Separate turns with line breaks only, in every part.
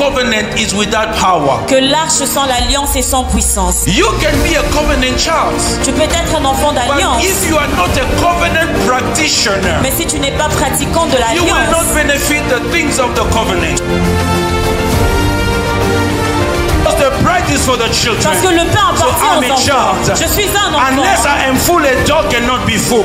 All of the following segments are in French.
covenant is without power.
Que l'arche sans l'alliance est sans puissance.
You can be a covenant child.
Tu peux être un enfant d'alliance.
But if you are not a covenant practitioner,
mais si tu n'es pas pratiquant de l'alliance,
you will not benefit the things of the covenant. The bread is for the children.
Parce que le pain appartient aux enfants. Je suis un enfant.
Unless I am full, a dog cannot be full.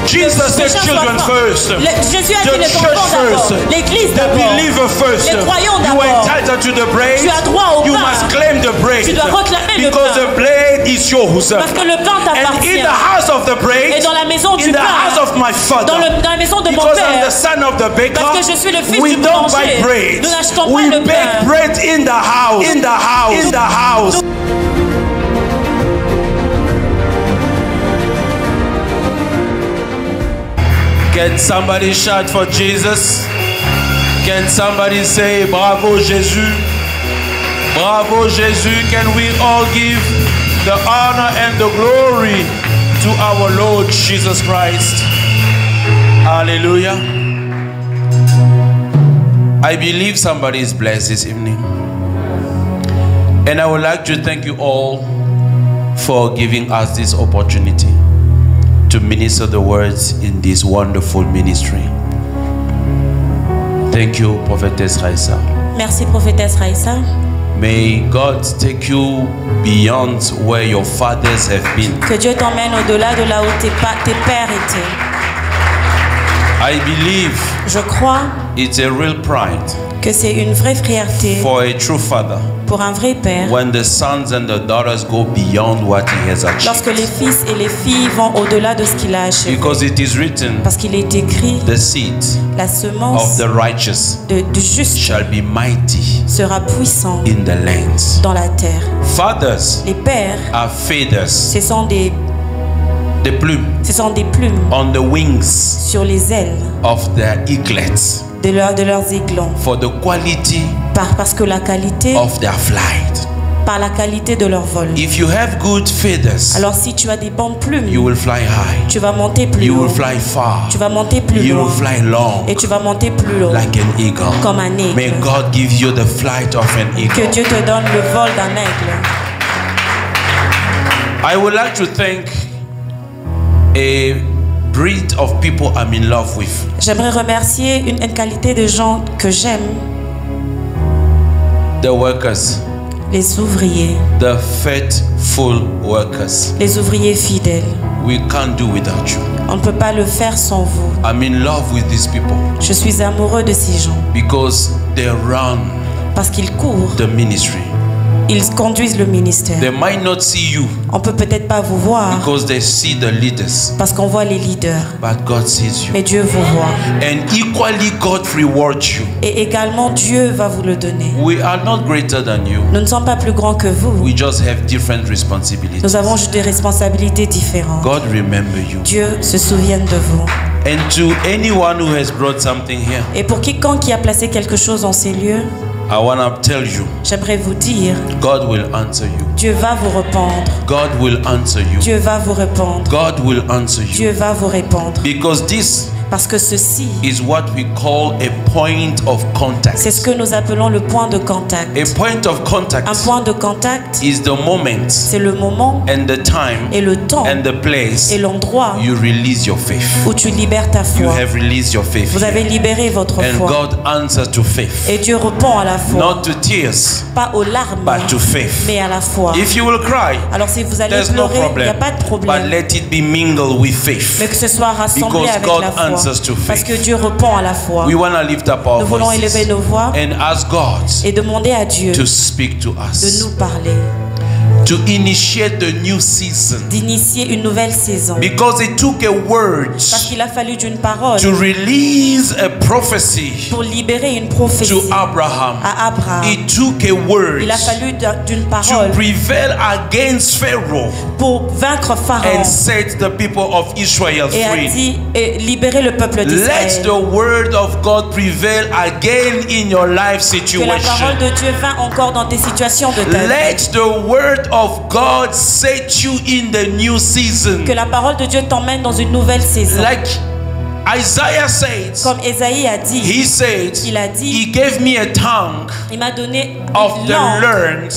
Jesus said children first.
Jésus a dit les enfants d'abord. L'église d'abord.
The believer first.
Les croyants
d'abord. You are entitled to the bread.
Tu as droit au pain.
You must claim the bread.
Tu dois réclamer le pain.
Because the bread is yours.
Parce que le pain t'appartient.
And in the house of the bread.
Et dans la maison du pain.
In the house of my father.
Dans la maison de mon
Because
père.
I'm the son of the baker.
Parce que je suis le fils
we
du
don't
boulanger.
buy bread.
Nous n'achetons pas
we
le pain.
bake bread in the house. In the house. In the house. Can somebody shout for Jesus? Can somebody say bravo Jésus? Bravo Jésus. Can we all give the honor and the glory to our Lord Jesus Christ? Hallelujah. I believe somebody is blessed this evening. And I would like to thank you all for giving us this opportunity to minister the words in this wonderful ministry. Thank you, Prophetess Raissa.
Merci, Prophetess Raissa.
May God take you beyond where your fathers have been.
Que Dieu t'emmène au-delà de là où tes pères étaient.
I believe
je crois
it's a real pride
que c'est une vraie fierté
for a true father
pour un vrai père
when the sons and the daughters go beyond what he has achieved.
Lorsque les fils et les filles vont au-delà de ce qu'il a achevé.
Because it is written,
parce qu'il est écrit,
the seed
la semence
of the righteous
du juste
shall be mighty
sera puissant
in the lands.
Dans la terre.
Fathers
les pères
are feathers.
Ce sont des
plumes.
Ce sont des plumes
on the wings
sur les ailes
of their eaglets.
De leurs aiglons.
For the quality
parce que la qualité
of their flight.
Par la qualité de leur vol.
If you have good feathers,
alors si tu as des bonnes plumes,
you will fly high.
Tu vas monter plus
you
haut.
Will fly far.
Tu vas monter plus
you
loin.
Will fly long.
Et tu vas monter plus haut.
Like an eagle.
Comme un aigle.
May God give you the flight of an eagle.
Que Dieu te donne le vol d'un aigle.
I would like to thank a breed of people I'm in love with.
J'aimerais remercier une qualité de gens que j'aime.
The workers.
Les ouvriers.
The faithful workers.
Les ouvriers fidèles.
We can't do without you.
On ne peut pas le faire sans vous.
I'm in love with these people.
Je suis amoureux de ces gens.
Because they run.
Parce qu'ils courent.
The ministry.
Ils conduisent le ministère.
They might not see you.
On peut peut-être pas vous voir.
Because they see the leaders.
Parce qu'on voit les leaders.
But God sees you.
Mais Dieu vous voit.
And equally God rewards you.
Et également Dieu va vous le donner.
We are not greater than you.
Nous ne sommes pas plus grands que vous.
We just have different responsibilities.
Nous avons juste des responsabilités différentes.
God remember you.
Dieu se souvienne de vous.
And to anyone who has brought something here.
Et pour quiconque qui a placé quelque chose en ces lieux.
I want to tell you.
J'aimerais vous dire.
God will answer you.
Dieu va vous répondre.
God will answer you.
Dieu va vous répondre.
God will answer you.
Dieu va vous répondre.
Because this
Parce que ceci
is what we call a point of contact.
C'est ce que nous appelons le point de contact.
A point of contact.
Un point de contact
is the moment.
C'est le moment
and the time
et le temps
and the place
et l'endroit
you release your faith.
Où tu libères ta foi.
You have released your faith.
Vous avez libéré votre
and
foi.
God answers to faith.
Et Dieu répond à la foi.
Not to tears.
Pas aux larmes.
But to faith.
Mais à la foi.
If you will cry.
Alors si vous allez
pleurer,
il n'y a pas de problème.
But let it be mingled with faith.
Mais que ce soit rassemblé
Because
avec
God
la foi.
Answers to faith.
Parce que Dieu répond à la foi.
We want to lift up our
Nous voulons élever nos voix
and ask God
et demander à Dieu
to speak to us.
De nous parler.
To initiate the new season.
D'initier une nouvelle saison.
Because it took a word.
Parce qu'il a fallu d'une parole.
To release a prophecy.
Pour libérer une prophétie.
To Abraham.
À Abraham.
It took a word.
Il a fallu d'une parole.
To prevail against Pharaoh.
Pour vaincre Pharaon.
And set the people of Israel free.
Et a dit libérer le peuple d'Israël.
Let the word of God prevail again in your life situation.
Que la parole de Dieu vint encore dans tes situations de ta vie.
Let the word of God set you in the new season.
Que la parole de Dieu t'emmène dans une nouvelle saison.
Like Isaiah says,
Comme Ésaïe a dit,
he said,
il a dit,
he gave me a tongue
il m'a donné
of
une
the
langue
learned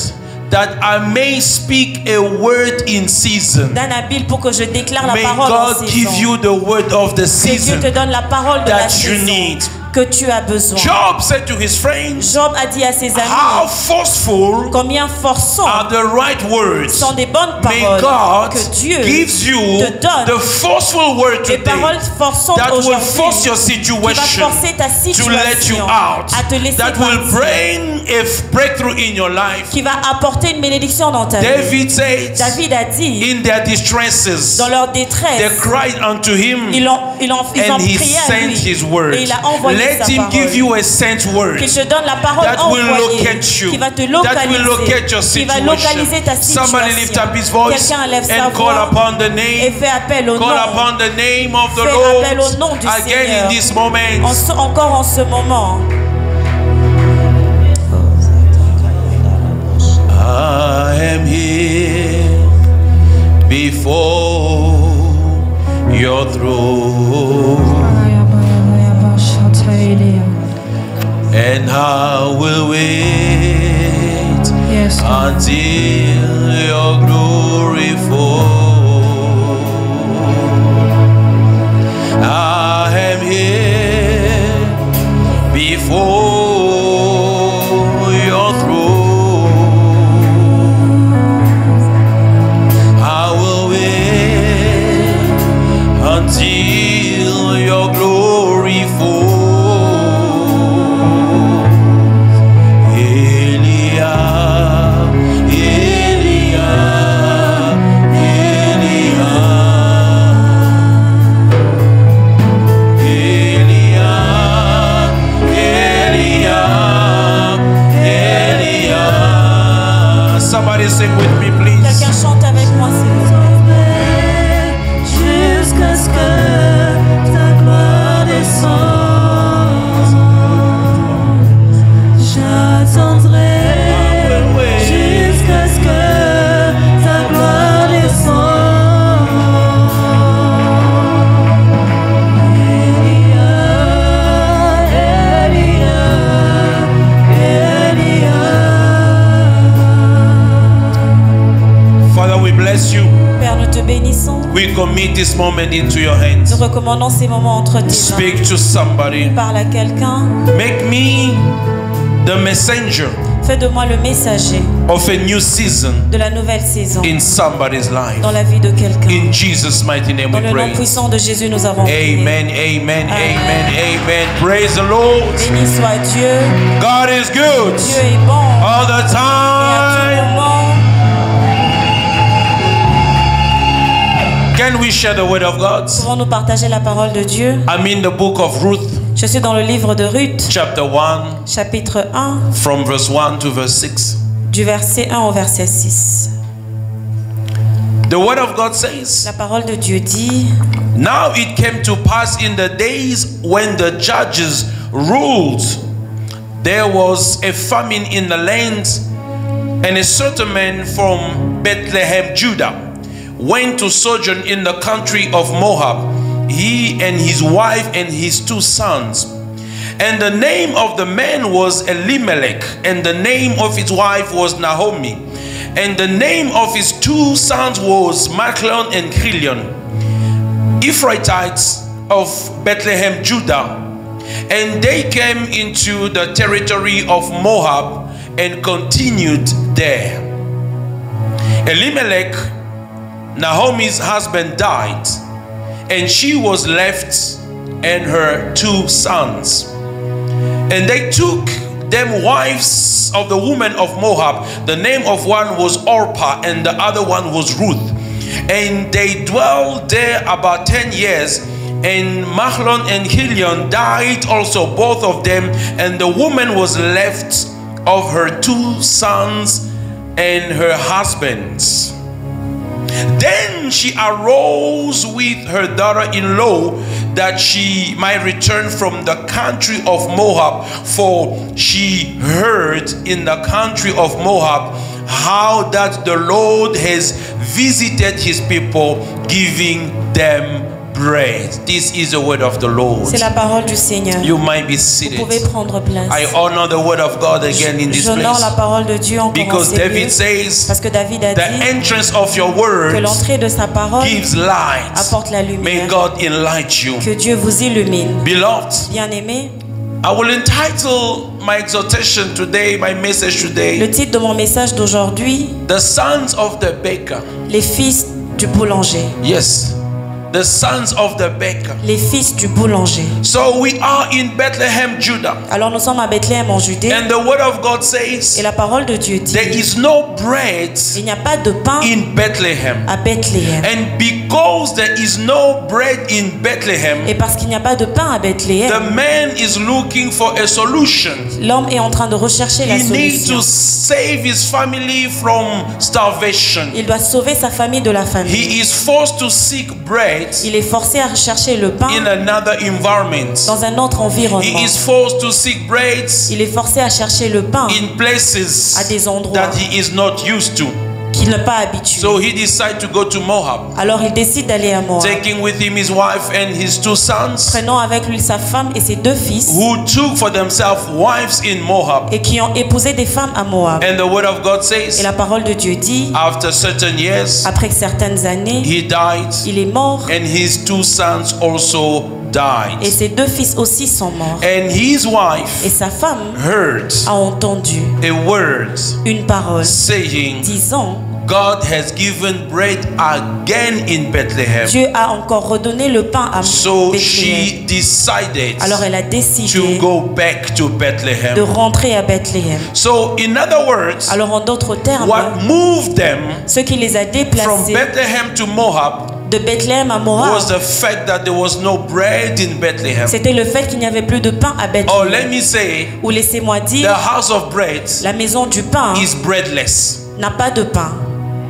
that I may speak a word in season.
d'un habile pour que je déclare la
May
parole en
God
saison.
give you the word of the
Que Dieu
season
te donne la parole de la
that you
saison
need.
que tu as besoin.
Job said to his friends,
Job a dit à ses
how
amis,
forceful
combien forçants
are the right words.
sont des bonnes
May
paroles
God
que Dieu
gives you
te donne.
the forceful word
Des
today
paroles forçantes
that will
aujourd'hui
force your
qui va
situation
forcer ta
to let you
situation
out,
à te laisser
that will
partir,
bring a breakthrough in your life.
qui va apporter une bénédiction dans ta vie.
David said,
David a dit,
in their distresses,
dans leur
they
détresse,
cried unto him,
ils ont
and he
prié à
sent
lui
his word.
et il a envoyé
Let
sa
him
parole.
give you a sent word
Qu'il te donne la parole
that will
envoyée,
locate you,
qui va te
that will locate your
localiser, qui va
situation.
localiser ta situation.
Somebody lift up his voice
Quelqu'un lève sa
and call
voix
upon the
et
name,
fait appel au
call
nom.
upon the name of the
Fais
Lord
appel au nom du
again
Seigneur.
in this moment.
Encore en ce moment.
I am here before your throne, and I will wait until your glory falls. I am here before your throne. I will wait until your glory falls. Somebody sing with me, please.
Quelqu'un chante avec moi, s'il vous plaît.
Jusqu'à ce que ta gloire descende, j'attendrai jusqu'à ce que ta gloire descende.
Father, we bless you.
Père, nous te bénissons.
We commit this moment into your hands.
Nous recommandons ces moments entre tes mains.
Speak to somebody.
Parle à quelqu'un.
Make me the messenger
Fais de moi le messager
of a new season
de la nouvelle saison
in somebody's life.
dans la vie de quelqu'un.
In Jesus' mighty name
Dans
we
le nom
pray.
puissant de Jésus, nous avons prié.
Amen, amen, amen, amen. Praise the Lord.
Béni soit Dieu.
God is good
Dieu est bon.
all the
Et à tout
time.
moment,
Can we share the word of God?
pouvons-nous partager la parole de Dieu?
I'm in the book of Ruth,
Je suis dans le livre de Ruth,
chapter 1,
chapitre 1,
from verse 1 to verse 6.
du verset 1 au verset 6.
The word of God says,
La parole de Dieu dit,
now it came to pass in the days when the judges ruled, there was a famine in the land, and a certain man from Bethlehem, Judah, went to sojourn in the country of Moab, he and his wife and his 2 sons. And the name of the man was Elimelech, and the name of his wife was Naomi, and the name of his 2 sons was Machlon and Chilion, Ephrathites of Bethlehem, Judah. And they came into the territory of Moab and continued there. Elimelech, Naomi's husband, died, and she was left and her 2 sons. And they took them wives of the women of Moab. The name of one was Orpah, and the other one was Ruth. And they dwelled there about 10 years. And Machlon and Chilion died also, both of them, and the woman was left of her 2 sons and her husbands. Then she arose with her daughter-in-law that she might return from the country of Moab, for she heard in the country of Moab how that the Lord has visited his people, giving them bread. This is the word of the Lord.
C'est la parole du Seigneur.
You might be
Vous
seated.
pouvez prendre place.
I honor the word of God again in this
J'honore la
place.
parole de Dieu encore en
Because
ces lieux.
David says,
Parce que David a
the
dit
entrance of your
que
words
l'entrée de sa parole
gives light.
apporte la
May
lumière.
God enlighten you.
Que Dieu vous illumine.
Beloved,
Bien-aimés,
I will entitle my exhortation today, my message
le
today,
titre de mon message d'aujourd'hui,
The Sons of the Baker.
les fils du boulanger.
Yes, the sons of the baker.
Les fils du boulanger.
So we are in Bethlehem, Judah.
Alors nous sommes à Bethléem en Judée
And the word of God
et
says,
la parole de Dieu dit,
there is no bread
il n'y a pas de pain
in Bethlehem.
à Bethléem.
And because there is no bread in Bethlehem,
Et parce qu'il n'y a pas de pain à
the
Bethléem,
man is looking for a solution.
l'homme est en train de rechercher la
He needs
solution.
to save his family from starvation.
Il doit sauver sa famille de la famine.
He is forced to seek bread
Il est forcé à rechercher le pain
in another environment.
dans un autre
He
environnement.
is forced to seek bread
Il est forcé à chercher le pain
in places
à des endroits
that he is not used to.
qu'il n'est pas habitué.
So he decided to go to Moab,
Alors il décide d'aller à Moab,
taking with him his wife and his two sons,
prenant avec lui sa femme et ses deux fils,
who took for themselves wives in Moab.
et qui ont épousé des femmes à Moab.
And the word of God
Et
says,
la parole de Dieu dit,
after certain years,
après certaines années,
he died,
il est mort
and his two sons also
et
died.
ses deux fils aussi sont morts.
And his
Et
wife
sa femme
heard
a entendu
a word
une parole
saying,
disant,
God has given bread again in Bethlehem.
Dieu a encore redonné le pain à
So
Bethléem.
she decided
Alors elle a
to
décidé
go back to
de
Bethlehem.
rentrer à Bethléem.
So, in other words,
Alors en d'autres termes,
what moved them
ce qui les a
from
déplacés
Bethlehem to Moab
de Bethléem à Moab,
was the fact that there was no bread in Bethlehem.
c'était le fait qu'il n'y avait plus de pain à
Or let
Bethléem.
me say,
Ou laissez-moi
the
dire,
house of bread
la maison du pain
is breadless.
n'a pas de pain.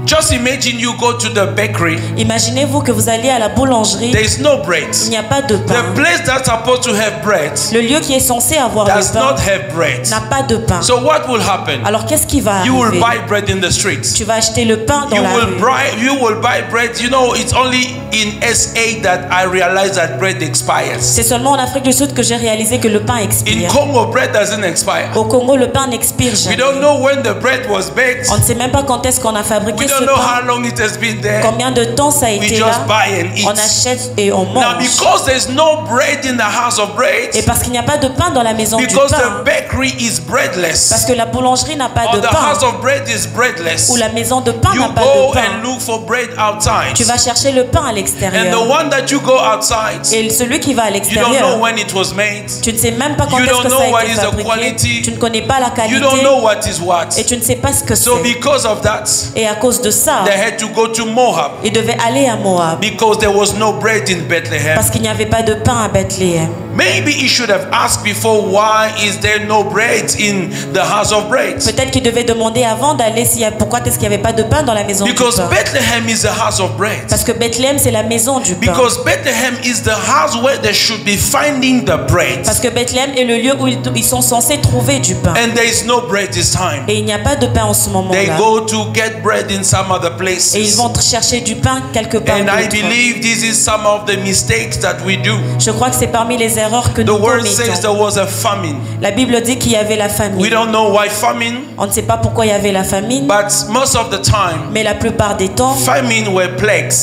Just imagine you go to the bakery,
Imaginez-vous que vous alliez à la boulangerie,
there is no bread.
il n'y a pas de pain.
The place that's supposed to have bread
Le lieu qui est censé avoir le
does
pain
not have bread.
n'a pas de pain.
So what will happen?
Alors qu'est-ce qui va
You will
arriver?
buy bread in the streets.
Tu vas acheter le pain dans
You
la rue.
will buy bread. You know, it's only in SA that I realize that bread expires.
C'est seulement en Afrique du Sud que j'ai réalisé que le pain
In
expire.
Congo, bread doesn't expire.
Au Congo, le pain n'expire
We
jamais.
don't know when the bread was baked.
On ne sait même pas quand est-ce qu'on a fabriqué
We
ce
don't know
pain.
how long it has been there.
Combien de temps ça a
We
été
just
là?
buy and eat.
On achète et on
Now,
mange.
because there's no bread in the house of bread,
Et parce qu'il n'y a pas de pain dans la maison du
because the
pain,
bakery is
parce
breadless,
que la boulangerie n'a pas
or
de
the
pain,
house of bread is breadless,
ou la maison de pain
you
n'a pas
go
de pain,
and look for bread outside.
tu vas chercher le pain à
And the
l'extérieur.
one that you go outside,
Et celui qui va à
you don't know
l'extérieur,
when it was made.
tu ne sais même pas quand
You
est-ce
don't
que
know
ça a
what
été
is the
fabriqué.
quality.
Tu ne connais pas la
You don't
qualité
know what is what.
et tu ne sais pas ce que
So
c'est.
because of that,
Et à cause de ça,
they had to go to Moab
il devait aller à Moab
because there was no bread in Bethlehem.
parce qu'il n'y avait pas de pain à Bethléem.
Maybe he should have asked before, why is there no bread in the house of bread?
Peut-être qu'il devait demander avant d'aller pourquoi est-ce qu'il n'y avait pas de pain dans la maison du
Because
pain.
Bethlehem is the house of bread.
Parce que Bethléem c'est la maison du pain.
Because Bethlehem is the house where they should be finding the bread.
Parce que Bethléem est le lieu où ils sont censés trouver du pain.
And there is no bread this time.
Et il n'y a pas de pain en ce
They
moment-là.
go to get bread in some other
Et ils
places.
vont chercher du pain quelque part
And I
d'autre.
believe this is some of the mistakes that we do.
Je crois que c'est parmi les erreurs que
The
nous
word says
commettons.
there was a famine.
La Bible dit qu'il y avait la
We
famine.
don't know why famine,
On ne sait pas pourquoi il y avait la famine,
but most of the time,
mais la plupart des temps,
famine were plagues.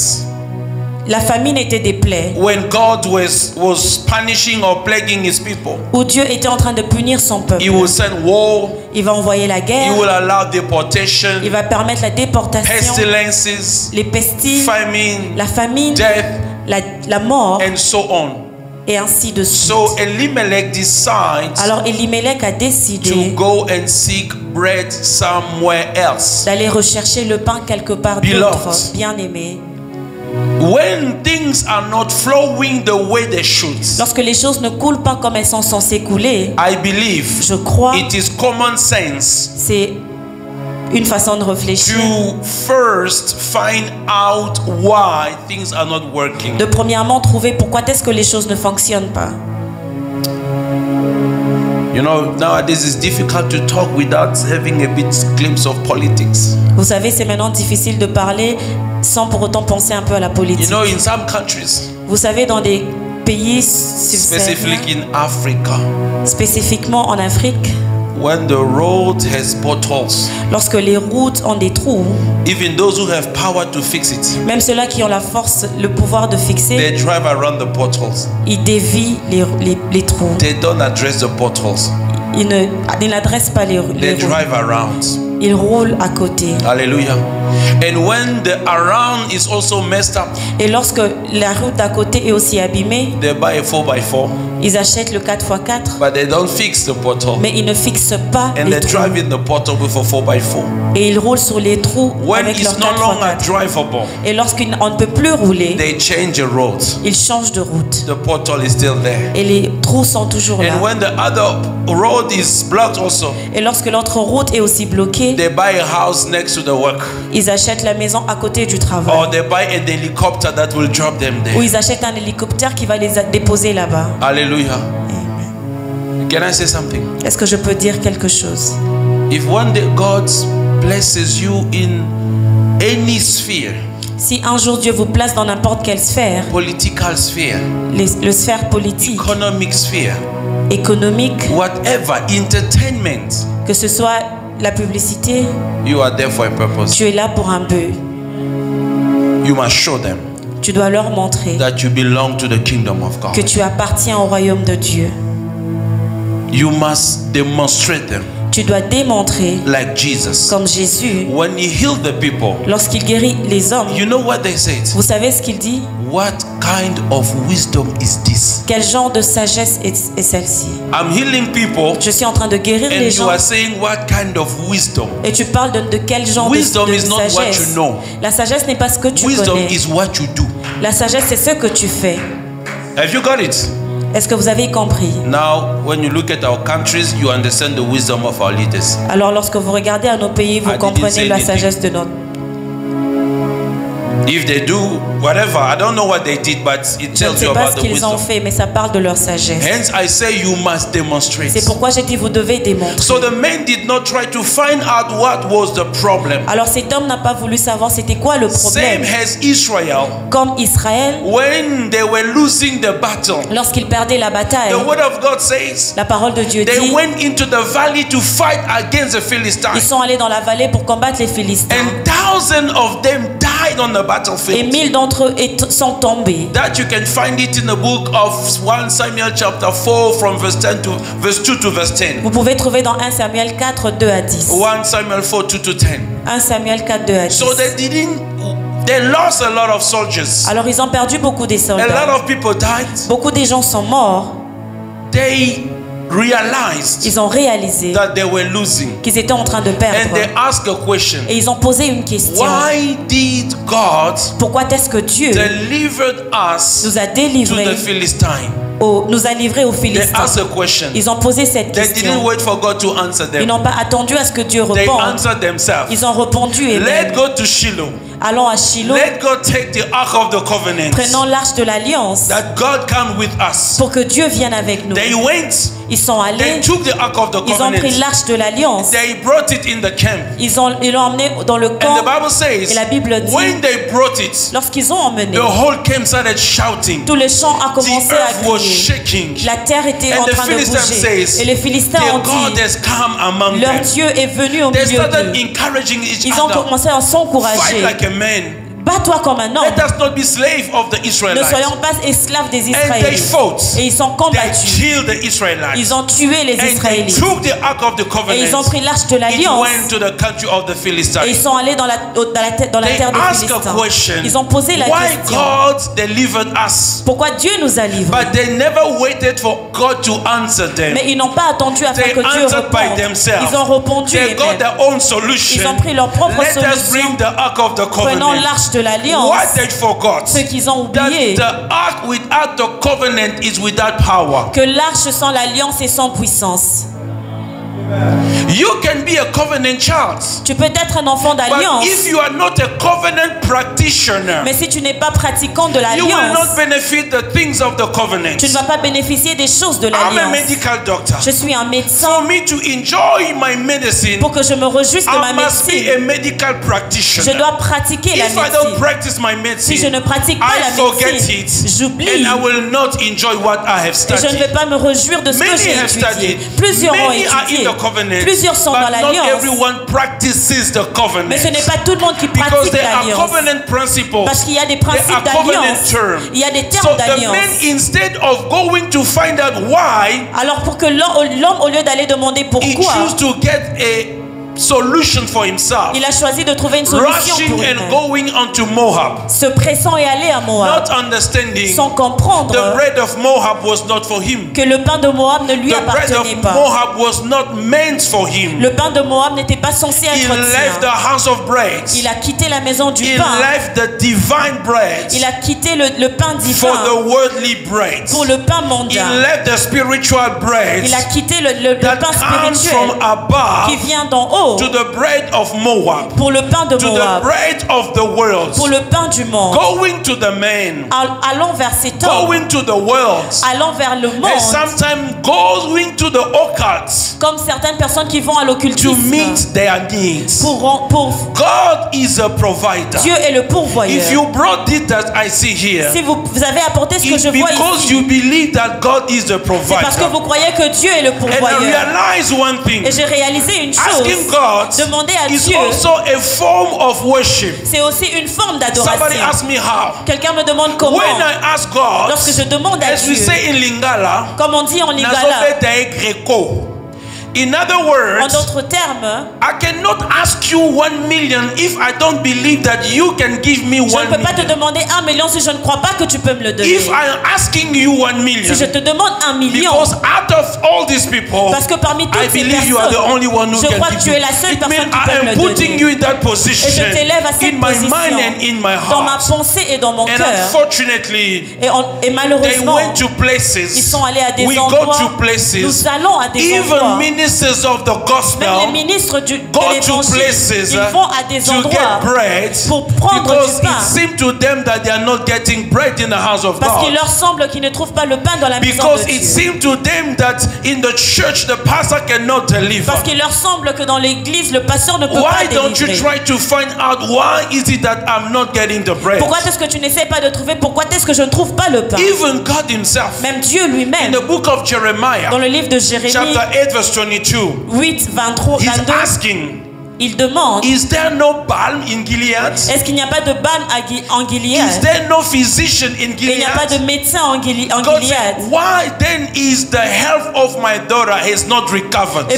la famine était des plaies
When God was punishing or plaguing his people,
où Dieu était en train de punir son peuple.
he will send war,
Il va envoyer la
he
guerre,
will allow deportation,
il va permettre la déportation,
pestilences,
les pestilles,
famine,
la famine,
death,
la mort,
and so on.
et ainsi de suite.
So Elimelech decides
Alors Elimelech a
to
décidé
go and seek bread somewhere else.
d'aller rechercher le pain quelque part
Beloved.
d'autre. Bien-aimé,
When things are not flowing the way they should,
lorsque les choses ne coulent pas comme elles sont censées couler,
I believe
je crois
it is common sense
c'est une façon de réfléchir.
to first find out why things are not working.
De premièrement trouver pourquoi est-ce que les choses ne fonctionnent pas.
You know, nowadays it's difficult to talk without having a bit glimpse of politics.
Vous savez, c'est maintenant difficile de parler sans pour autant penser un peu à la
You
politique.
know, in some countries,
Vous savez, dans des pays subsahariens,
specifically in Africa,
spécifiquement en Afrique,
when the road has potholes,
lorsque les routes ont des trous,
even those who have power to fix it,
même ceux-là qui ont la force, le pouvoir de
they
fixer,
drive around the potholes.
ils dévient les trous.
They don't address the potholes.
Ils n'adressent pas les
They
routes.
drive around.
Ils roulent à côté.
Hallelujah. And when the around is also messed up,
Et lorsque la route à côté est aussi abîmée,
they buy a 4x4,
ils achètent le 4x4,
but they don't fix the pothole.
mais ils ne fixent pas
And
les
they
trous.
drive in the pothole with a 4x4.
Et ils roulent sur les trous
When
avec leur
it's no longer
4x4.
drivable,
Et lorsqu'on ne peut plus rouler,
they change the road.
ils changent de route.
The pothole is still there.
Et les trous sont toujours là.
And when the other road is blocked also,
Et lorsque l'autre route est aussi bloquée,
they buy a house next to the work.
ils achètent la maison à côté du
Or
travail.
they buy an helicopter that will drop them
Ou
there.
ils achètent un hélicoptère qui va les déposer là-bas.
Hallelujah. Can I say something?
Est-ce que je peux dire quelque chose?
If one day God blesses you in any sphere,
Si un jour Dieu vous place dans n'importe quelle sphère,
political sphere,
le sphère politique,
economic sphere,
économique,
whatever, entertainment,
que ce soit la publicité,
you are there for a purpose.
tu es là pour un but.
You must show them
Tu dois leur montrer
that you belong to the kingdom of God.
que tu appartiens au royaume de Dieu.
You must demonstrate them
Tu dois démontrer,
like Jesus.
comme Jésus,
When he healed the people,
lorsqu'il guérit les hommes,
you know what they said?
vous savez ce qu'il dit?
What kind of wisdom is this?
Quel genre de sagesse est celle-ci?
I'm healing people,
Je suis en train de guérir
and
les
you
gens.
are saying what kind of wisdom?
Et tu parles de quel genre
Wisdom
de
is not what
sagesse?
you know.
La sagesse n'est pas ce que tu
Wisdom
connais.
is what you do.
La sagesse, c'est ce que tu fais.
Have you got it?
Est-ce que vous avez compris?
Now, when you look at our countries, you understand the wisdom of our leaders.
Alors, lorsque vous regardez à nos pays, vous
I didn't
comprenez
say
la
anything.
sagesse de notre.
If they do whatever, I don't know what they did, but it
Je ne
tells
sais
you
pas
about
ce
the
qu'ils ont
wisdom.
fait, mais ça parle de leur sagesse.
Hence, I say you must demonstrate.
C'est pourquoi j'ai dit vous devez démontrer.
So the men did not try to find out what was the problem.
Alors cet homme n'a pas voulu savoir c'était quoi le
Same
problème.
as Israel,
Comme Israël,
when they were losing the battle,
lorsqu'il perdait la bataille,
the word of God says
la parole de Dieu
they
dit,
went into the valley to fight against the
ils
Philistines.
sont allés dans la vallée pour combattre les Philistins.
And thousands of them died on the
Et
battlefield.
1000 d'entre eux sont tombés.
That you can find it in the book of 1 Samuel chapter 4 from verse 10 to verse 2 to verse 10.
Vous pouvez trouver dans 1 Samuel 4, 2 à 10.
1 Samuel 4, 2 to 10.
1 Samuel 4, 2 à 10.
So they lost a lot of soldiers.
Alors ils ont perdu beaucoup des
A lot
soldats.
of people died.
Beaucoup des gens sont morts.
They realized
Ils ont réalisé
that they were losing.
qu'ils étaient en train de
And
perdre.
they asked a question.
Et ils ont posé une question.
Why did God
Pourquoi est-ce que Dieu
delivered us
nous a
to
délivrés,
the Philistines?
nous a livrés aux
They
Philistins?
asked a question.
Ils ont posé cette
They didn't
question.
wait for God to answer
Ils
them.
n'ont pas attendu à ce que Dieu
They
réponde.
answered themselves.
Ils ont répondu
Let
eux-mêmes.
go to Shiloh.
Allons à Shiloh,
Let God take the ark of the covenant.
prenons l'arche de l'alliance
That God come with us.
pour que Dieu vienne avec nous.
They went.
Ils sont
They
allés,
took the ark of the
ils ont pris
covenant.
l'arche de l'alliance,
They brought it in the camp.
ils l'ont emmené dans le
And
camp.
the Bible says,
Et la Bible dit,
when they brought it,
lorsqu'ils ont emmené,
the whole camp started shouting.
tout le champ a
The
commencé à
earth was
crier.
shaking.
La terre était
And
en
the
train de
Philistines
bouger.
says,
Et les Philistins
their
ont
God
dit,
has come among
leur
them.
Dieu est venu au
They
milieu
started
d'eux.
encouraging each
Ils ont
other.
commencé à
Fight
s'encourager.
like a man.
Bats-toi comme un homme.
Let us not be slaves of the
Ne
Israelites.
soyons pas esclaves des
And they
Israélites.
fought.
Et ils sont
They
combattus.
killed the Israelites.
Ils ont tué les
And they
Israélites.
took the ark of the
Et ils ont
covenant.
pris l'arche de
It
l'alliance.
went to the country of the
Et ils
Philistines.
sont allés dans la
They
terre des
asked a
Philistins.
question.
Ils ont posé la
Why
question.
God delivered us?
Pourquoi Dieu nous a livrés?
But they never waited for God to answer them.
Mais ils n'ont pas attendu afin
They
que Dieu
answered by
réponde.
themselves.
Ils ont répondu
They got
eux-mêmes.
their own solution.
Ils ont pris leur propre
Let us
solution.
bring the ark of the
Prenons
covenant.
l'arche de l'alliance.
What they forgot
Ce qu'ils ont
that
oublié,
the ark without the covenant is without power.
que l'arche sans l'alliance est sans puissance.
You can be a covenant child.
Tu peux être un enfant
But
d'alliance.
if you are not a covenant practitioner,
Mais si tu n'es pas pratiquant de
you will
l'alliance,
not benefit the things of the covenant.
tu ne vas pas bénéficier des choses de
I'm a
l'alliance.
medical doctor.
Je suis un médecin.
For me to enjoy my medicine,
Pour que je me réjouisse de ma
I must be
médecine,
a medical
je
practitioner.
dois pratiquer la
If I don't
médecine.
practice my
Si je
medicine,
ne pratique pas
I
la
forget
médecine,
it,
j'oublie.
and I will not enjoy what I have
Et je ne
studied.
vais pas me réjouir de ce que
Many
j'ai
have studied.
étudié. Plusieurs ont
Many are in
étudié.
the covenant,
Plusieurs sont dans
but not
l'alliance.
everyone practices the covenant.
Mais ce n'est pas tout le monde qui
Because
pratique
there are
l'alliance.
covenant principles.
Parce qu'il y a des
There
principes
are covenant
d'alliance.
terms.
Il y a des
So
termes
the
d'alliance.
man, instead of going to find out why,
Alors pour que l'homme, au lieu d'aller demander
he
pourquoi,
chose to get a solution for himself.
il a choisi de trouver une solution
Rushing
pour
and
lui-même.
going onto Moab,
Se pressant et aller à Moab,
not understanding
sans comprendre
the bread of Moab was not for him.
que le pain de Moab ne lui
The bread
appartenait
of
pas.
Moab was not meant for him.
Le pain de Moab n'était pas censé
He
être
left the
tien.
house of bread.
Il a quitté la maison du
He
pain.
left the divine bread
Il a quitté le pain
for
divin
the worldly bread.
pour le pain
He
mondial.
left the spiritual bread
Il a quitté le
that
pain
comes
spirituel
from above
qui vient d'en haut
to the bread of Moab,
pour le pain de
to the
Moab,
bread of the world.
pour le pain du monde.
Going to the man,
Allons vers cet homme,
going to the world,
allons vers le
and
monde,
sometimes going to the occult
comme certaines personnes qui vont à
to
l'occultisme
meet their needs.
pour
God is a provider.
Dieu est le pourvoyeur.
If you brought it that I see here,
Si vous avez apporté ce que
it's
je vois
because
ici,
you believe that God is the
c'est parce que
provider.
vous croyez que Dieu est le
And I
pourvoyeur.
realize one thing.
Et j'ai réalisé une chose.
Asking God
Demander à
is
Dieu,
also a form of worship.
c'est aussi une forme
Somebody
d'adoration.
ask me how.
Quelqu'un me demande comment.
When I ask God,
Lorsque je demande à
as we
Dieu,
say in Lingala,
comme on dit en lingala,
nazobe dae Greco. In other
en
words,
d'autres termes,
I cannot ask you 1 million if I don't believe that you can give me 1
je ne peux pas te
million.
demander 1 million si je ne crois pas que tu peux me le donner.
If I am asking you 1 million,
Si je te demande 1 million,
because out of all these people,
parce que parmi toutes
I
ces
believe you are the
personnes,
only one who
je
can
crois que
give
tu
you.
es la seule
It
personne
means
qui peut
I
me
am
le
putting
donner.
you in that
Et je
position
t'élève à cette
in my mind
position,
and in my
dans ma
heart.
pensée et dans mon
And
cœur.
unfortunately,
Et
they
malheureusement,
went to
ils
places.
sont allés à des
We go
endroits.
to places.
Nous allons à des
Even
endroits.
ministers of the
Même les
gospel
ministres de
go to
l'évangile,
places
ils vont à des
to
endroits
get bread
pour prendre
because
du pain.
it seems to them that they are not getting bread in the house of
Parce qu'il
God.
leur semble qu'ils ne trouvent pas le pain dans la maison
Because
de
it
Dieu.
seems to them that in the church the pastor cannot deliver.
Parce qu'il leur semble que dans l'église, le pasteur ne peut pas
Why don't you
délivrer.
try to find out why is it that I'm not getting the bread?
Pourquoi est-ce que tu n'essaies pas de trouver pourquoi est-ce que je ne trouve pas le pain?
Even God himself,
Même Dieu
in
lui-même,
the book of Jeremiah,
dans le livre de Jérémie
chapter 8 verse 22,
8, 23,
he's
22,
asking,
il demande,
is there no balm in Gilead?
est-ce qu'il n'y a pas de balme en
Is
Gilead?
there no physician in
Et il n'y a pas de
Gilead?
médecin en
God
Gilead.
said, why then is the health of my daughter has not recovered?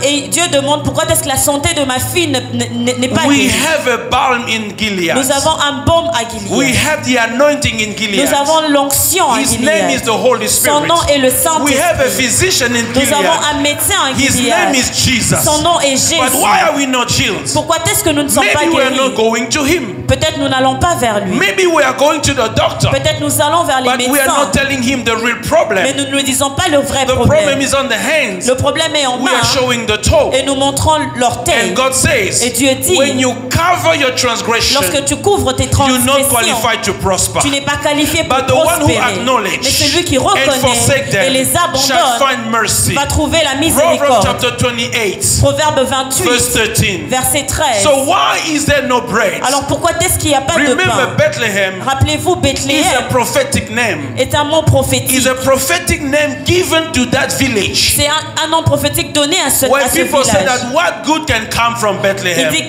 Et Dieu demande pourquoi est-ce que la santé de ma fille n'est pas
We
guérie.
have a balm in Gilead.
Nous avons un baume à
We
Gilead.
have the anointing in Gilead.
Nous avons l'onction à
His name is
Gilead.
the Holy
Son
Spirit.
nom est le
We have a
Saint-Esprit.
physician in
Nous avons
Gilead.
un médecin à
His name
Gilead.
is Jesus.
Son nom est Jésus.
But why are we not healed?
Pourquoi est-ce que nous ne sommes pas
Maybe we are not
guéris?
going to him.
Peut-être nous n'allons pas vers lui.
Maybe we are going to the doctor.
Peut-être nous allons vers les
But we are
médecins.
not telling him the real
Mais
problem.
nous ne lui disons pas le vrai
The problem
problème.
is on the hands.
Le problème est en
We
main
are showing the toe.
et nous montrons l'orteil.
And God says,
Et Dieu dit,
when you cover your transgression,
lorsque tu couvres tes
you're not
transgressions,
qualified to prosper.
tu n'es pas qualifié pour
But the one who
prospérer.
acknowledge
Mais celui qui
and
reconnaît
forsake
et
them
les
shall
abandonne
find mercy.
va trouver la
Proverbs
miséricorde.
chapter 28,
Proverbe
verse
28,
13.
verset 13.
So why is there no bread?
Alors pourquoi est-ce qu'il n'y a pas de
Remember,
pain?
Bethlehem
Rappelez-vous,
is a
Bethléem
prophetic name.
est un nom
Is
prophétique.
a prophetic name given to that village.
C'est un nom prophétique donné à ce
When people say
village.
that what good can come from
Il
Bethlehem,
dit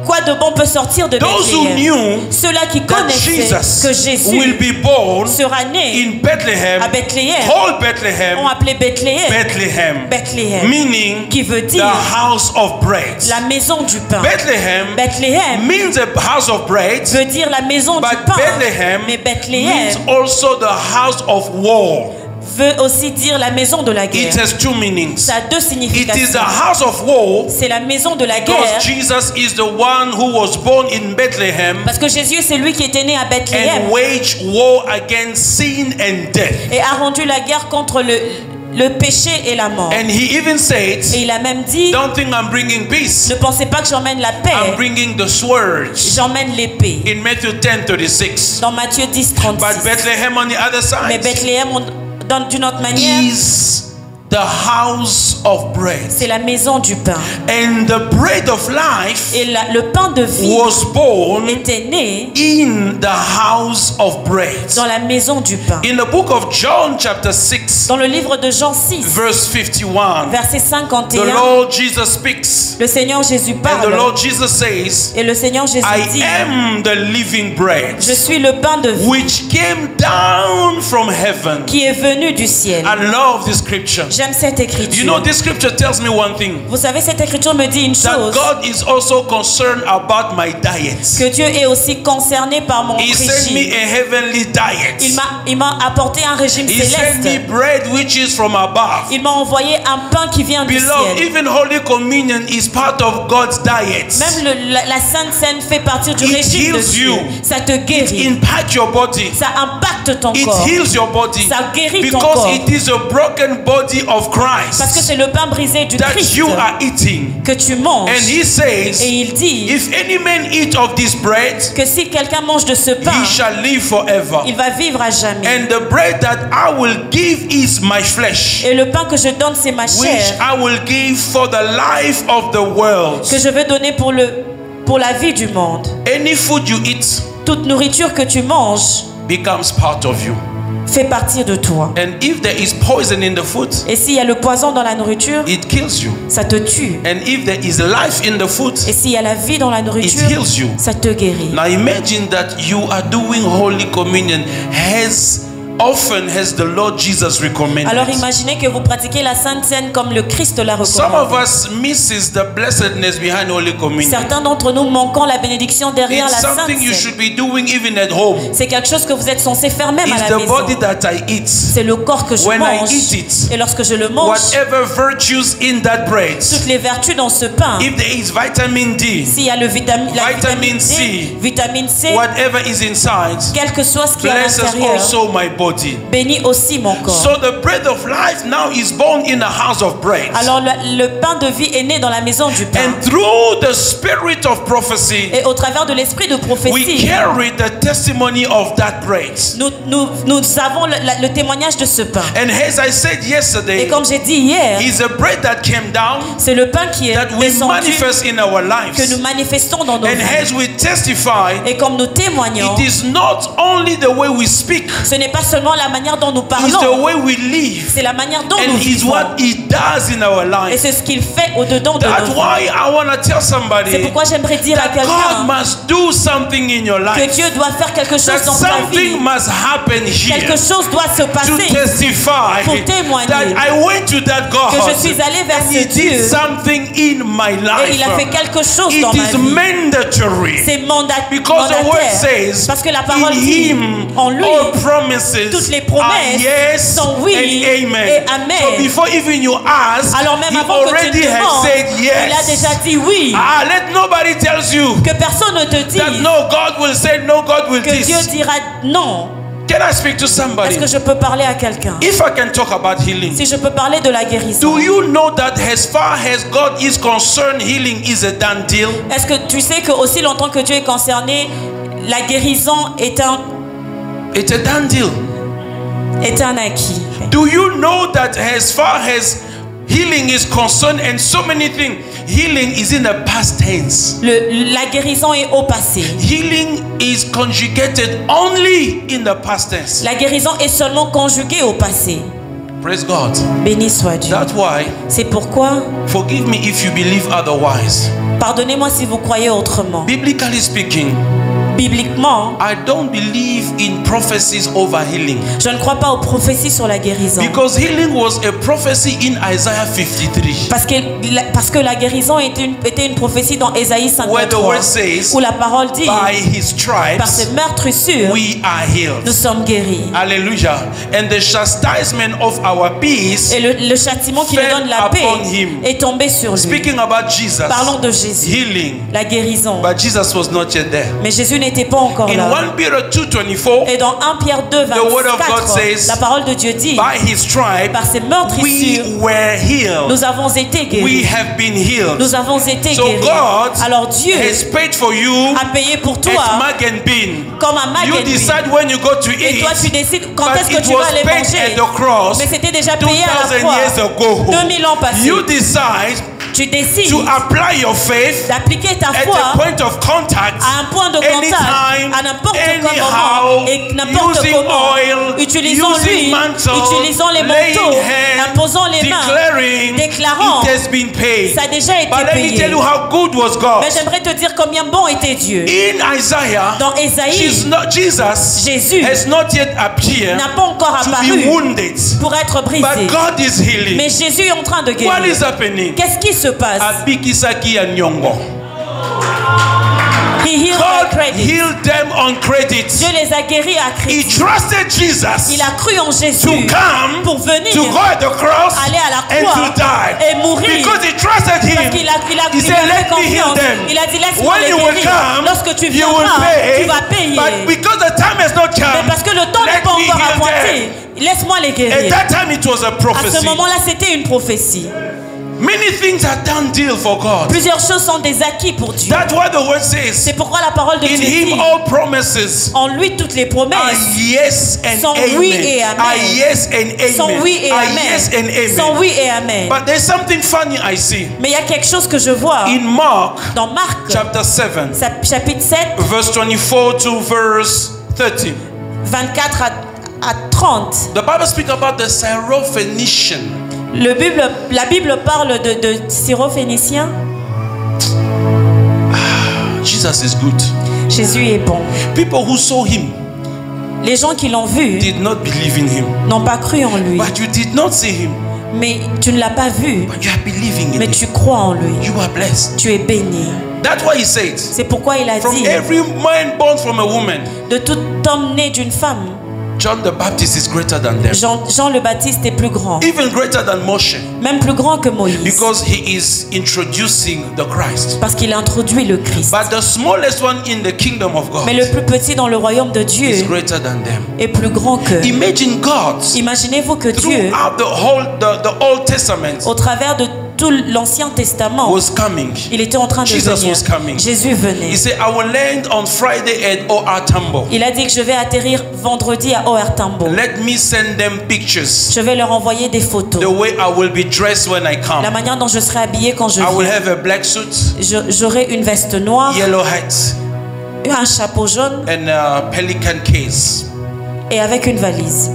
quoi de bon peut sortir de
those who
Bethléem.
knew
Ceux-là qui
that
connaissaient
Jesus
que Jésus
will be born
sera né
in Bethlehem,
à Bethléem,
whole
ont
Bethlehem,
appelé Bethléem,
Bethlehem,
Bethléem,
meaning
qui veut
the
dire
house of bread.
la maison du pain.
Bethlehem
Bethléem
means a house of bread,
veut dire la maison du
but
pain.
Bethlehem
Mais
means
Bethléem
also the house of war.
veut aussi dire la maison de la guerre.
It has two meanings.
Ça a deux
It is
significations.
the house of war
C'est la maison de la guerre
because Jesus is the one who was born in Bethlehem
parce que Jésus c'est lui qui est né à Bethléem
and waged war against sin and death.
et a rendu la guerre contre le péché et la mort.
And he even said,
Et il a même dit,
don't think I'm bringing peace.
ne pensez pas que j'emmène la
I'm
paix,
bringing the swords.
j'emmène l'épée.
In Matthew 10:36.
Dans Matthieu 10,
But
36.
Bethlehem on the other
Mais
side
Bethléem, d'une autre manière,
is the house of bread.
c'est la maison du pain.
And the bread of life
Et le pain de vie
was born
était né
in the house of bread.
dans la maison du pain.
In the book of John chapter 6
Dans le livre de Jean 6,
verse 51,
verset
the
51,
Lord Jesus speaks,
le Seigneur Jésus
and the
parle.
Lord Jesus says,
Et le Seigneur Jésus
I
dit,
am the living bread
je suis le pain de vie
which came down from heaven.
qui est venu du ciel.
I love this scripture.
J'aime cette
You
écriture.
know, this scripture tells me one thing,
Vous savez, cette écriture me dit une
that
chose,
God is also concerned about my diet.
que Dieu est aussi concerné par mon
He sent me
régime.
a heavenly diet.
Il m'a apporté un régime
He sent me
céleste.
bread which is from above.
Il m'a envoyé un pain qui vient du
Beloved,
ciel.
even Holy Communion is part of God's diet.
Même la Sainte Seine fait partie du
It
régime de
heals
Dieu.
you.
Ça te guérit.
Impact your body.
Ça impacte ton
It
corps.
heals your body.
Ça guérit ton
Because
corps.
it is a broken body of
Parce que
Christ
c'est le pain brisé du
that
Christ
you are eating.
que tu manges.
And he
Et
says,
il dit
if any man eat of this bread,
que si quelqu'un mange de ce pain,
he shall live forever.
il va vivre à jamais.
And the bread that I will give is my flesh,
Et le pain que je donne, c'est ma
which
chair,
I will give for the life of the world.
que je veux donner pour la vie du monde.
Any food you eat
Toute nourriture que tu manges
becomes part of you.
fait partie de toi.
And if there is poison in the food,
Et s'il y a le poison dans la nourriture,
it kills you.
ça te tue.
And if there is life in the food,
Et s'il y a la vie dans la
it
nourriture,
heals you.
ça te guérit.
Now imagine that you are doing Holy Communion as often as the Lord Jesus recommended.
Alors imaginez que vous pratiquez la Sainte Seine comme le Christ la
Some of
recommande.
us misses the blessedness behind Holy Communion.
Certains d'entre nous manquons la bénédiction derrière
It's
la Sainte
something you
Seine.
should be doing even at home.
C'est quelque chose que vous êtes censé faire même à
It's
la
the body
maison.
that I eat.
C'est le corps que je
When I
mange.
eat it,
Et lorsque je le mange,
whatever virtues in that bread,
toutes les vertus dans ce pain,
if there is vitamin D,
s'il y a la
Vitamin
vitamine
C,
D, vitamine C,
whatever is inside,
quel que soit ce qui est à
blesses
l'intérieur,
also my body.
bénis aussi mon corps.
So the bread of life now is born in a house of bread.
Alors le pain de vie est né dans la maison du pain.
And through the spirit of prophecy,
Et au travers de l'esprit de
we
prophétie,
carry the testimony of that bread.
nous avons le témoignage de ce pain.
And as I said
Et
yesterday,
comme j'ai dit hier,
it's a bread that came down
c'est le pain qui est
that we
descendu,
manifest in our
que nous
lives.
manifestons dans nos
And
vies.
as we testify,
Et comme nous témoignons,
it is not only the way we speak,
ce n'est pas seulement la manière dont nous
it's the
parlons,
way we live.
c'est la manière dont nous
And it's
vivons.
what it does in our
Et
life.
c'est ce qu'il fait au-dedans de
That's
nos vies.
why I want to tell
C'est
somebody
pourquoi j'aimerais dire à
that God
quelqu'un
must do something in your
que
life.
Dieu doit faire quelque chose
That
dans ta vie.
something must happen
Quelque
here
chose doit se
to
passer
testify
pour témoigner
that I went to that God
que je suis allé vers
and
ce
He did
Dieu
something in my
et il a fait
life.
quelque chose
It
dans ma
is
vie.
mandatory
C'est
because the word
mandataire.
says
Parce que la
in
parole dit
Him
en lui,
all promises
toutes les
are
promesses
yes
sont oui
and amen.
et amen.
So before even you ask,
Alors même
He
avant que tu
already
te
has
demandes,
said
il a
yes.
déjà dit oui.
Let nobody tells you
Que personne ne te
that
dise
no, God will say no, God will
que Dieu
this.
dira non.
Can I speak to somebody?
Est-ce que je peux parler à quelqu'un?
If I can talk about healing,
Si je peux parler de la guérison.
do you know that as far as God is concerned, healing is a done deal?
Est-ce que tu sais que aussi longtemps que Dieu est concerné, la guérison est
It's a done deal.
un acquis?
Do you know that as far as healing is concerned, and so many things, healing is in the past tense.
La guérison est au passé.
Healing is conjugated only in the past tense.
La guérison est seulement conjuguée au passé.
Praise God.
Béni soit Dieu.
That's why,
C'est pourquoi,
forgive me if you believe otherwise.
pardonnez-moi si vous croyez autrement.
Biblically speaking,
Bibliquement,
I don't believe in prophecies over healing.
je ne crois pas aux prophéties sur la guérison.
Because healing was a prophecy in Isaiah 53.
Parce que la guérison était une prophétie dans Ésaïe
Where the
53,
word says,
où la parole dit,
by His
par ses
stripes
meurtrissures,
we are healed.
nous sommes guéris.
Hallelujah. And the chastisement of our peace.
Et le châtiment qui nous
fell
donne la paix
upon him.
est tombé sur lui.
Speaking about Jesus,
Parlons de Jésus,
healing.
la guérison.
But Jesus was not yet there.
Mais Jésus n'était n'était pas encore
In
là.
1 Peter 2:24,
Et dans 1 Pierre 2,
word of God
24,
says,
la parole de Dieu dit,
by his stripe,
par ses meurtrissures,
we were healed.
nous avons été
We
guéris.
have been healed.
Nous avons été
So
guéris.
God
Alors Dieu
has paid for you
a payé pour
at
toi
Magen Bean.
comme un
You
magasin.
decide when you go to
Et
eat,
toi tu décides quand
but
est-ce que
it
tu vas
was
aller
paid
manger.
at the cross
Mais c'était déjà payé à la
2000
croix.
years ago.
2000 ans passés.
You decide
Tu décides
to apply your faith
d'appliquer ta
at
foi
a point of contact,
à un point de contact,
anytime,
à n'importe quel
anyhow,
moment et n'importe
using
comment,
oil,
utilisant
using
l'huile,
mantle,
utilisant les
laying
manteaux,
hands,
imposant les mains,
declaring
déclarant,
it has been paid.
ça a déjà été
But let me
payé.
tell you how good was God.
Mais j'aimerais te dire combien bon était Dieu.
In Isaiah,
Dans Ésaïe,
Jesus
Jésus
has not yet appeared
n'a pas encore
to be
apparu
wounded.
pour être brisé.
But God is healing.
Mais Jésus est en train de
What
guérir.
is happening?
Qu'est-ce qui se passe?
Abikisaki and Nyongo.
He healed
God
by credit.
healed them on credit.
Dieu les a guéris à
He
crédit.
trusted Jesus
Il a cru en Jésus
to come,
pour venir
to go at the cross,
aller à la
and
croix
to die.
et mourir.
Because he trusted
Parce
him.
qu'il a
He
il
said,
a fait
let me heal
confiance.
them.
Il a dit laisse-moi
When
les
you will
guérir.
come,
Lorsque tu
you will
viendras,
pay.
tu vas payer.
But because the time has not
Mais
come,
parce que le temps n'est
let
pas
me
encore
heal
appointé, laisse-moi les
At
guérir.
that time it was a
À ce
prophecy.
moment-là, c'était une prophétie.
Many things are done deal for God.
Plusieurs choses sont des acquis pour Dieu.
That's what the word says.
C'est pourquoi la parole de
In
Dieu
him
dit
all promises
en lui toutes les
are
promesses
yes and
sont
amen.
oui et amen.
Are yes and amen.
sont oui et
Are
amen.
yes and amen.
Sont oui et amen.
But there's something funny I see.
Mais il y a quelque chose que je vois
In Mark
dans Marc
chapter 7,
chapitre 7
verse 24 to verse 30.
24 à 30.
The Bible speaks about the Syrophoenician.
La Bible parle de syrophénicien.
Jesus is good.
Jésus est bon.
People who saw him
Les gens qui l'ont vu
did not believe in him.
n'ont pas cru en lui.
But you did not see him.
Mais tu ne l'as pas vu.
But you are believing in
Mais
him.
tu crois en lui.
You are blessed.
Tu es béni.
That's what he said.
C'est pourquoi il a
From
dit
every man born from a woman,
de tout homme né d'une femme,
John the Baptist is greater than them.
Jean le Baptiste est plus grand.
Even greater than Moshe.
Même plus grand que Moïse.
Because he is introducing the Christ.
Parce qu'il a introduit le Christ.
But the smallest one in the kingdom of God
Mais le plus petit dans le royaume de Dieu
is greater than them.
est plus grand que.
Imagine God
Imaginez-vous que Dieu,
throughout the Old Testament
au travers de tout l'Ancien Testament,
was coming.
il était en train de
Jesus
venir.
was coming.
Jésus
He
venait.
said, I will land on Friday at O.R. Tambo.
Il a dit que je vais atterrir vendredi à O.R. Tambo.
Let me send them pictures.
Je vais leur envoyer des photos.
The way I will be dressed when I
La
come.
manière dont je serai habillée quand je
I will
viens.
have a black suit,
J'aurai une veste noire,
yellow hat,
un chapeau jaune
and a pelican case.
et avec une valise.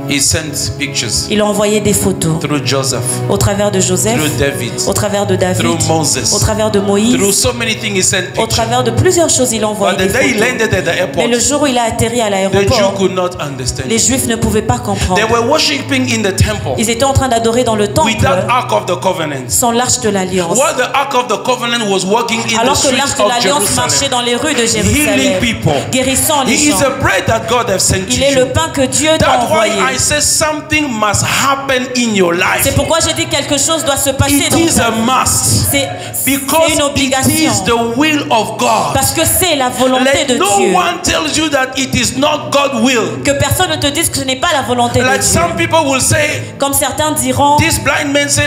He sent pictures
Il a envoyé des photos
through Joseph,
au travers de Joseph,
through David,
au travers de David,
through Moses,
au travers de
through
Moïse,
so many things. He sent
au
pictures.
travers de plusieurs choses. Il a envoyé
But
des
the day he
photos.
landed at the
Mais le
airport,
jour où il a atterri à
the Jew
l'aéroport,
could not understand.
les Juifs ne pouvaient pas comprendre.
They were worshiping in the temple
Ils étaient en train d'adorer dans le temple
without Ark of the Covenant.
sans l'arche de l'Alliance.
While the Ark of the Covenant was walking in the
Alors que
streets
l'arche de
of
l'Alliance marchait
Jerusalem,
dans les rues de
healing
Jérusalem,
people.
guérissant les
He is
gens.
a bread that God has sent to
Il est le
you.
pain que Dieu t'a
That's why
envoyé.
I say something must happen in your life.
C'est pourquoi j'ai dit quelque chose doit se passer
It
dans
is
ta
a
vie.
must.
C'est
Because
une
it
obligation.
is the will of God.
Parce que c'est la volonté
Let
de
no
Dieu.
one tells you that it is not God's will.
Que personne ne te dise que ce n'est pas la volonté de
Like
Dieu.
some people will say,
Comme certains diront,
this blind man say,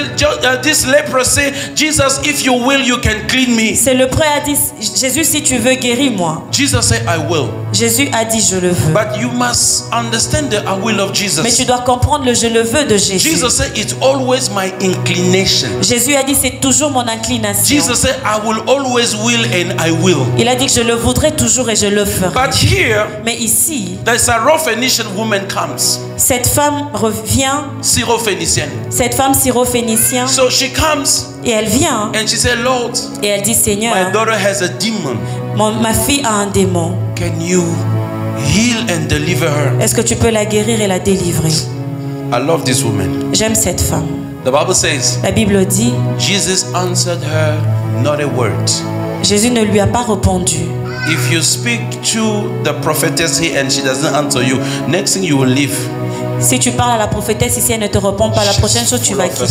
this leper say, Jesus, if you will, you can clean me.
c'est le prêtre a dit, Jésus, si tu veux, guéris-moi.
Jesus said, I will.
Jésus a dit, je le veux.
But you must understand the will of Jesus.
Mais tu dois comprendre le je le veux de Jésus.
Jesus said, it's always my inclination.
Jésus a dit, c'est toujours mon inclination.
Jesus said, I will always will and I will.
Il a dit que je le voudrais toujours et je le ferai.
But here,
Mais ici,
the Syrophoenician woman comes.
cette femme revient,
Syrophoenician.
cette femme syrophénicienne,
So she comes
et elle vient
and she said, Lord,
et elle dit,
my
Seigneur,
daughter has a demon.
ma fille a un démon.
Can you heal and deliver her?
Est-ce que tu peux la guérir et la délivrer?
I love this woman.
J'aime cette femme.
The Bible says,
La Bible dit,
Jesus answered her not a word.
Jésus ne lui a pas répondu.
If you speak to the prophetess here and she doesn't answer you, next thing you will leave.
Si tu parles à la prophétesse, si elle ne te répond pas, la prochaine chose tu vas quitter.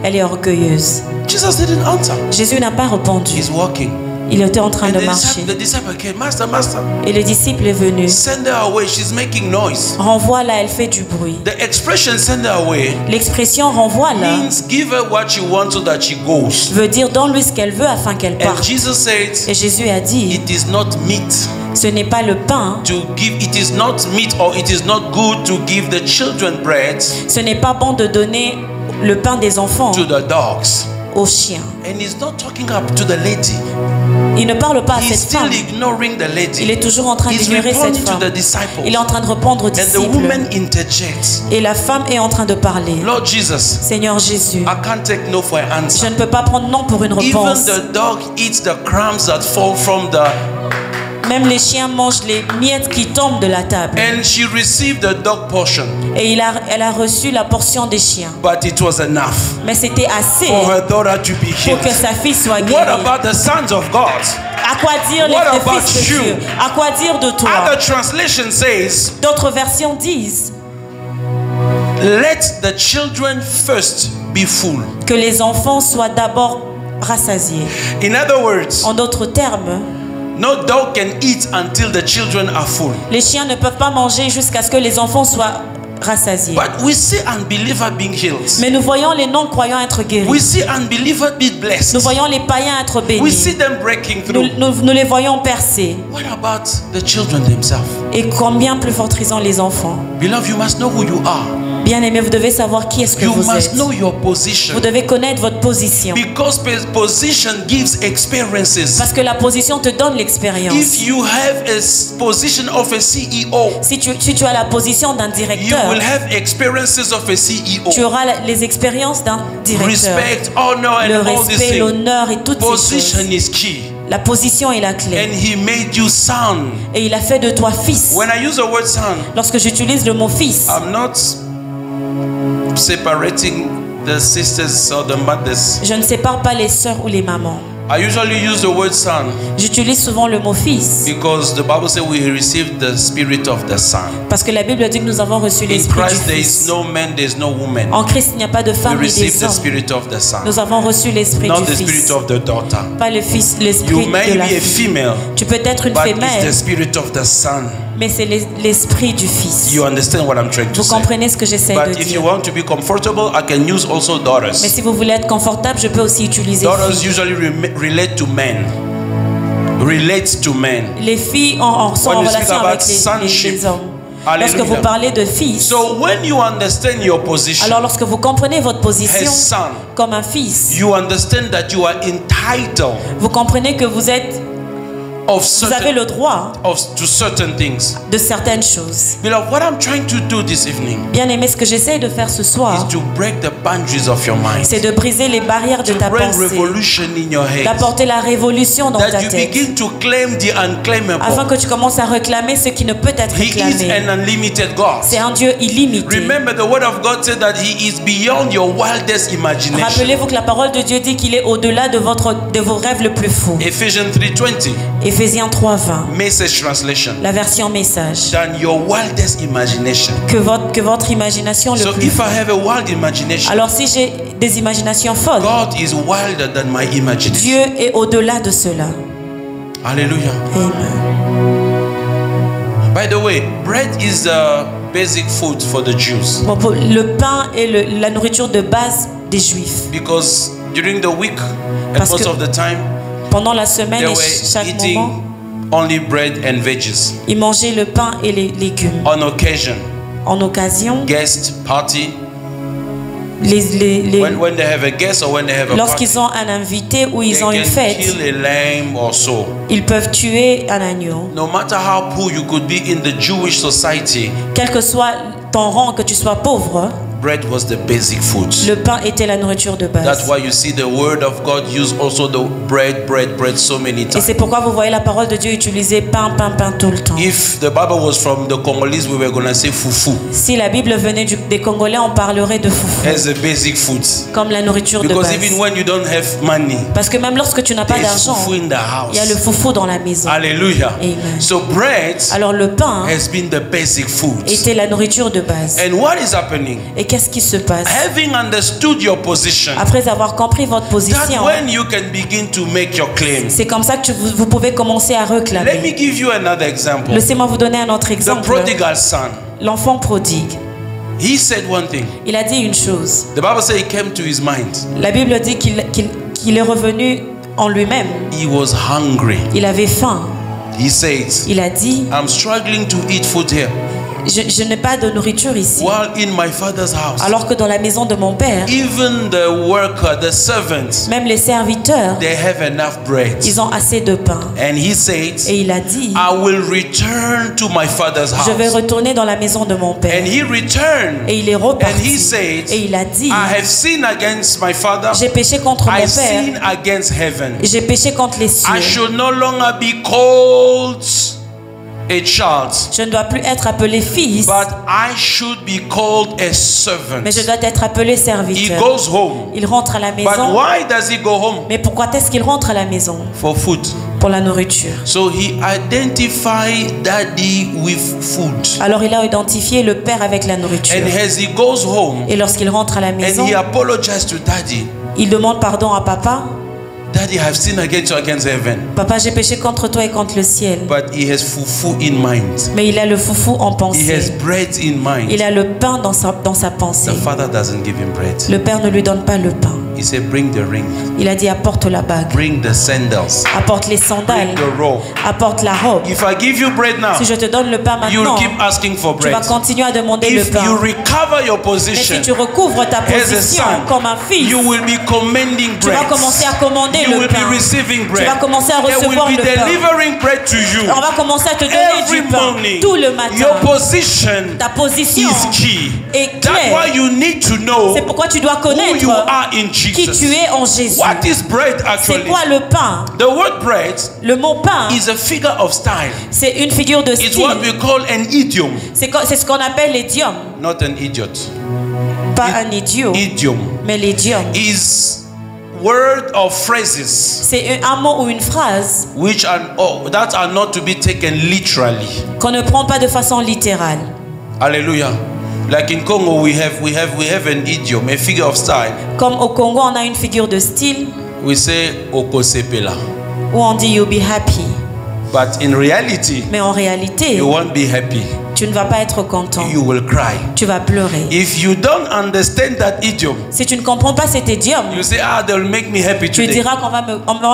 Elle est orgueilleuse.
Jesus didn't answer.
Jésus n'a pas répondu.
He's walking.
Il était en train
And
de
the
marcher.
disciple came, Master, Master,
Et le disciple est venu.
send her away. She's making noise.
Renvoie-la, elle fait du bruit.
The expression send her away
L'expression renvoie-la
means give her what you want so that she goes.
veut dire donne-lui ce qu'elle veut afin qu'elle
And
parte.
Jesus
Et
said,
Jésus a dit,
it is not meat
ce n'est pas le pain,
to give, it is not meat or it is not good to give the children bread
ce n'est pas bon de donner le pain des enfants
to the dogs.
aux chiens.
And he's not talking up to the lady.
Il ne parle pas à
He's
cette femme.
still ignoring the lady.
Il est toujours en train
He's
d'ignorer cette
responding to
femme.
the disciples.
Il est en train de répondre aux
And the
disciples.
woman interjects.
Et la femme est en train de parler.
Lord Jesus,
Seigneur Jésus,
I can't take no for an
je
answer.
ne peux pas prendre non pour une
Even
réponse.
the dog eats the crumbs that fall from the...
Même les chiens mangent les miettes qui tombent de la table.
And she received the dog portion.
Et elle a reçu la portion des chiens.
But it was enough
Mais c'était assez
for her daughter to be
pour que
healed.
sa fille soit
What
guérie.
about the sons of God?
À quoi dire
What
les
about
fils de
you?
Dieu? À quoi dire de toi?
Other translation says,
D'autres versions disent
let the children first be full.
que les enfants soient d'abord rassasiés.
In other words,
En d'autres termes,
no dog can eat until the children are full.
les chiens ne peuvent pas manger jusqu'à ce que les enfants soient rassasiés.
But we see unbelievers being healed.
Mais nous voyons les non-croyants être
We
guéris.
see unbelievers be blessed.
Nous voyons les païens être
We
bénis.
see them breaking
Nous,
through.
nous les voyons percer.
What about the children themselves?
Et combien plus fortrisant les enfants.
Beloved, you must know who you are.
Bien-aimés, vous devez savoir qui est-ce que
You
vous
must
êtes.
know your position.
Vous devez connaître votre position.
Because position gives experiences.
Parce que la position te donne l'expérience.
If you have a position of a CEO,
Si tu as la position d'un
you
directeur,
will have experiences of a
tu
CEO.
auras les expériences d'un directeur.
Respect, honor,
Le
and all these
respect,
things.
l'honneur et toutes ces
Position
choses.
is key.
La position est la clé.
And he made you son.
Et il a fait de toi fils.
When I use the word son,
Lorsque j'utilise le mot fils,
I'm not separating the sisters or the mothers.
je ne sépare pas les sœurs ou les mamans.
I usually use the word son
J'utilise souvent le mot fils
because the Bible says we received the spirit of the son.
parce que la Bible dit que nous avons reçu
In
l'esprit du
Christ there is
fils.
no man, there is no woman.
En Christ, il n'y a pas de
We
femme ni
receive
des
the
hommes.
spirit of the son,
Nous avons reçu l'esprit
not
du
the spirit
fils,
of the daughter.
pas le fils,
You
l'esprit
may
de la
be a
fille.
female,
Tu peux être une
but it's the
femelle,
spirit of the son.
mais c'est l'esprit du fils.
You understand what I'm trying to
Vous
say?
comprenez ce que j'essaie de
But if you
dire.
want to be comfortable, I can use also
Mais
daughters.
si vous voulez être confortable, je peux aussi utiliser
Daughters
filles.
usually relate to men. Relate to men.
Les filles sont
When
en
you speak
relation
about
avec
sonship,
les hommes.
hallelujah.
Lorsque vous parlez de fils,
So when you understand your position
alors lorsque vous comprenez votre position
as son,
comme un fils,
you understand that you are entitled
vous comprenez que vous avez
certain,
le droit
to certain things.
de certaines choses.
Beloved, what I'm trying to do this evening
Bien aimé, ce que j'essaie de faire ce
is
soir,
to break the boundaries of your mind.
c'est de briser les barrières de
To
ta
bring
pensée,
revolution in your head.
d'apporter la révolution dans ta
That you
tête,
begin to claim the
afin
unclaimable.
que tu commences à réclamer ce qui ne peut être
He is
réclamé.
an unlimited God.
C'est un Dieu illimité.
Remember, the word of God said that He is beyond your wildest imagination.
Rappelez-vous que la parole de Dieu dit qu'il est au-delà de vos rêves le plus fous.
Ephesians 3:20,
Éphésiens 3:20,
Message translation.
la version message.
Than your wildest imagination.
Que votre imagination le
So
plus
if
fou.
I have a wild imagination,
Alors si j'ai des imaginations folles,
God is wilder than my imagination.
Dieu est au-delà de cela.
Hallelujah.
Amen.
By the way, bread is the basic food for the Jews
Bon, le pain est la nourriture de base des Juifs.
because during the week and
Parce
most
que
of the time
pendant la semaine
they
et
were
chaque
eating
moment,
only bread and veggies.
ils mangeaient le pain et les légumes.
On occasion,
En occasion,
guest party,
les,
when they have a guest or when they have a party,
lorsqu'ils ont un invité ou
they
ils ont une
can
fête,
kill a lamb or so.
ils peuvent tuer un agneau.
No matter how poor you could be in the Jewish society,
Quel que soit ton rang, que tu sois pauvre,
bread was the basic food.
le pain était la nourriture de
That's
base.
why you see the word of God use also the bread so many
Et
times.
c'est pourquoi vous voyez la parole de Dieu utiliser pain tout le temps.
If the Bible was from the Congolese, we were going to say fufu
Si la Bible venait des Congolais, on parlerait de foufou,
as a basic food.
comme la nourriture de
Because
base.
even when you don't have money,
Parce que même lorsque tu n'as pas
there's
d'argent,
fufu in the
il y a le
house.
foufou dans la maison.
Hallelujah.
Amen.
So bread
Alors le pain
has been the basic food.
était la nourriture de base.
And what is happening?
Et qu'est-ce qui se passe?
Having understood your position,
Après avoir compris votre
that
position,
when you can begin to make your claim.
c'est comme ça que vous pouvez commencer à
Let
réclamer.
me give you another example.
Laissez-moi vous donner un autre
The
exemple.
prodigal son.
L'enfant prodigue.
He said one thing.
Il a dit une chose.
The Bible says it came to his mind.
La Bible dit qu'il est revenu en lui-même.
He was hungry.
Il avait faim.
He says,
Il a dit,
I'm struggling to eat food here.
je n'ai pas de nourriture ici.
While in my father's house,
Alors que dans la maison de mon père,
even the worker, the servants,
même les serviteurs,
they have enough bread.
ils ont assez de pain.
And he said,
Et il a dit,
I will return to my father's
je vais
house.
retourner dans la maison de mon père.
And he returned.
Et il est
And he
reparti.
said,
Et il a dit,
I have sinned against my father.
j'ai péché contre mon
I
père.
sinned against heaven.
J'ai péché contre les cieux.
I should no longer be called a child,
Je ne dois plus être appelé fils,
but I should be called a servant.
mais je dois être appelé
He
serviteur.
goes home.
Il rentre à la
But
maison.
why does he go home?
Mais pourquoi est-ce qu'il rentre à la maison?
For food.
Pour la nourriture.
So he identified daddy with food.
Alors il a identifié le père avec la nourriture.
And as he goes home,
Et lorsqu'il rentre à la
and
maison,
he apologized to daddy.
il demande pardon à papa.
Daddy, I have sinned against you, against heaven.
Papa, j'ai péché contre toi et contre le ciel.
But he has fufu in mind.
Mais il a le foufou en
He has
pensée.
bread in mind.
Il a le pain dans sa pensée.
The father doesn't give him bread.
Le père ne lui donne pas le pain.
He said, bring the ring.
Il a dit apporte la bague,
Bring the sandals.
apporte les
Bring
sandales,
the robe.
apporte la robe.
If I give you bread now,
Si je te donne le pain
you'll
maintenant,
keep asking for
tu vas
bread.
continuer à demander le
If you
pain.
recover your
Mais si
position
tu recouvres ta
as a
position
son,
comme un fils,
you will be commanding
tu vas
bread.
commencer à commander
You
le
will
pain.
be receiving
Tu
bread.
vas commencer à
They will
recevoir
be
le pain.
delivering bread to you.
On va commencer à te donner
Every
du pain
morning.
tout le matin.
Your position
Ta position
is key.
est
That's
claire.
why you need to know
C'est pourquoi tu dois
who you
connaître
are in
qui
Jesus.
tu es en Jésus.
What is bread
C'est
actually?
quoi le pain?
The word bread
Le mot pain,
is a figure of style.
c'est une figure de
It's what
style.
we call an idiom,
C'est ce qu'on appelle l'idiome.
not an idiot.
Pas un idiot,
Idiom
mais l'idiome.
is word or phrases
C'est un mot ou une phrase
which that are not to be taken literally.
qu'on ne prend pas de façon littérale.
Hallelujah. Like in Congo, we have an idiom, a figure of style.
Comme au Congo, on a une figure de style
We say okosepela,
où on dit you'll be happy.
but in reality,
Mais en réalité,
you won't be happy.
tu ne vas pas être content.
You will cry.
Tu vas pleurer.
If you don't understand that idiom,
Si tu ne comprends pas cet idiome,
you say, they'll make me happy
tu
today,
diras qu'on va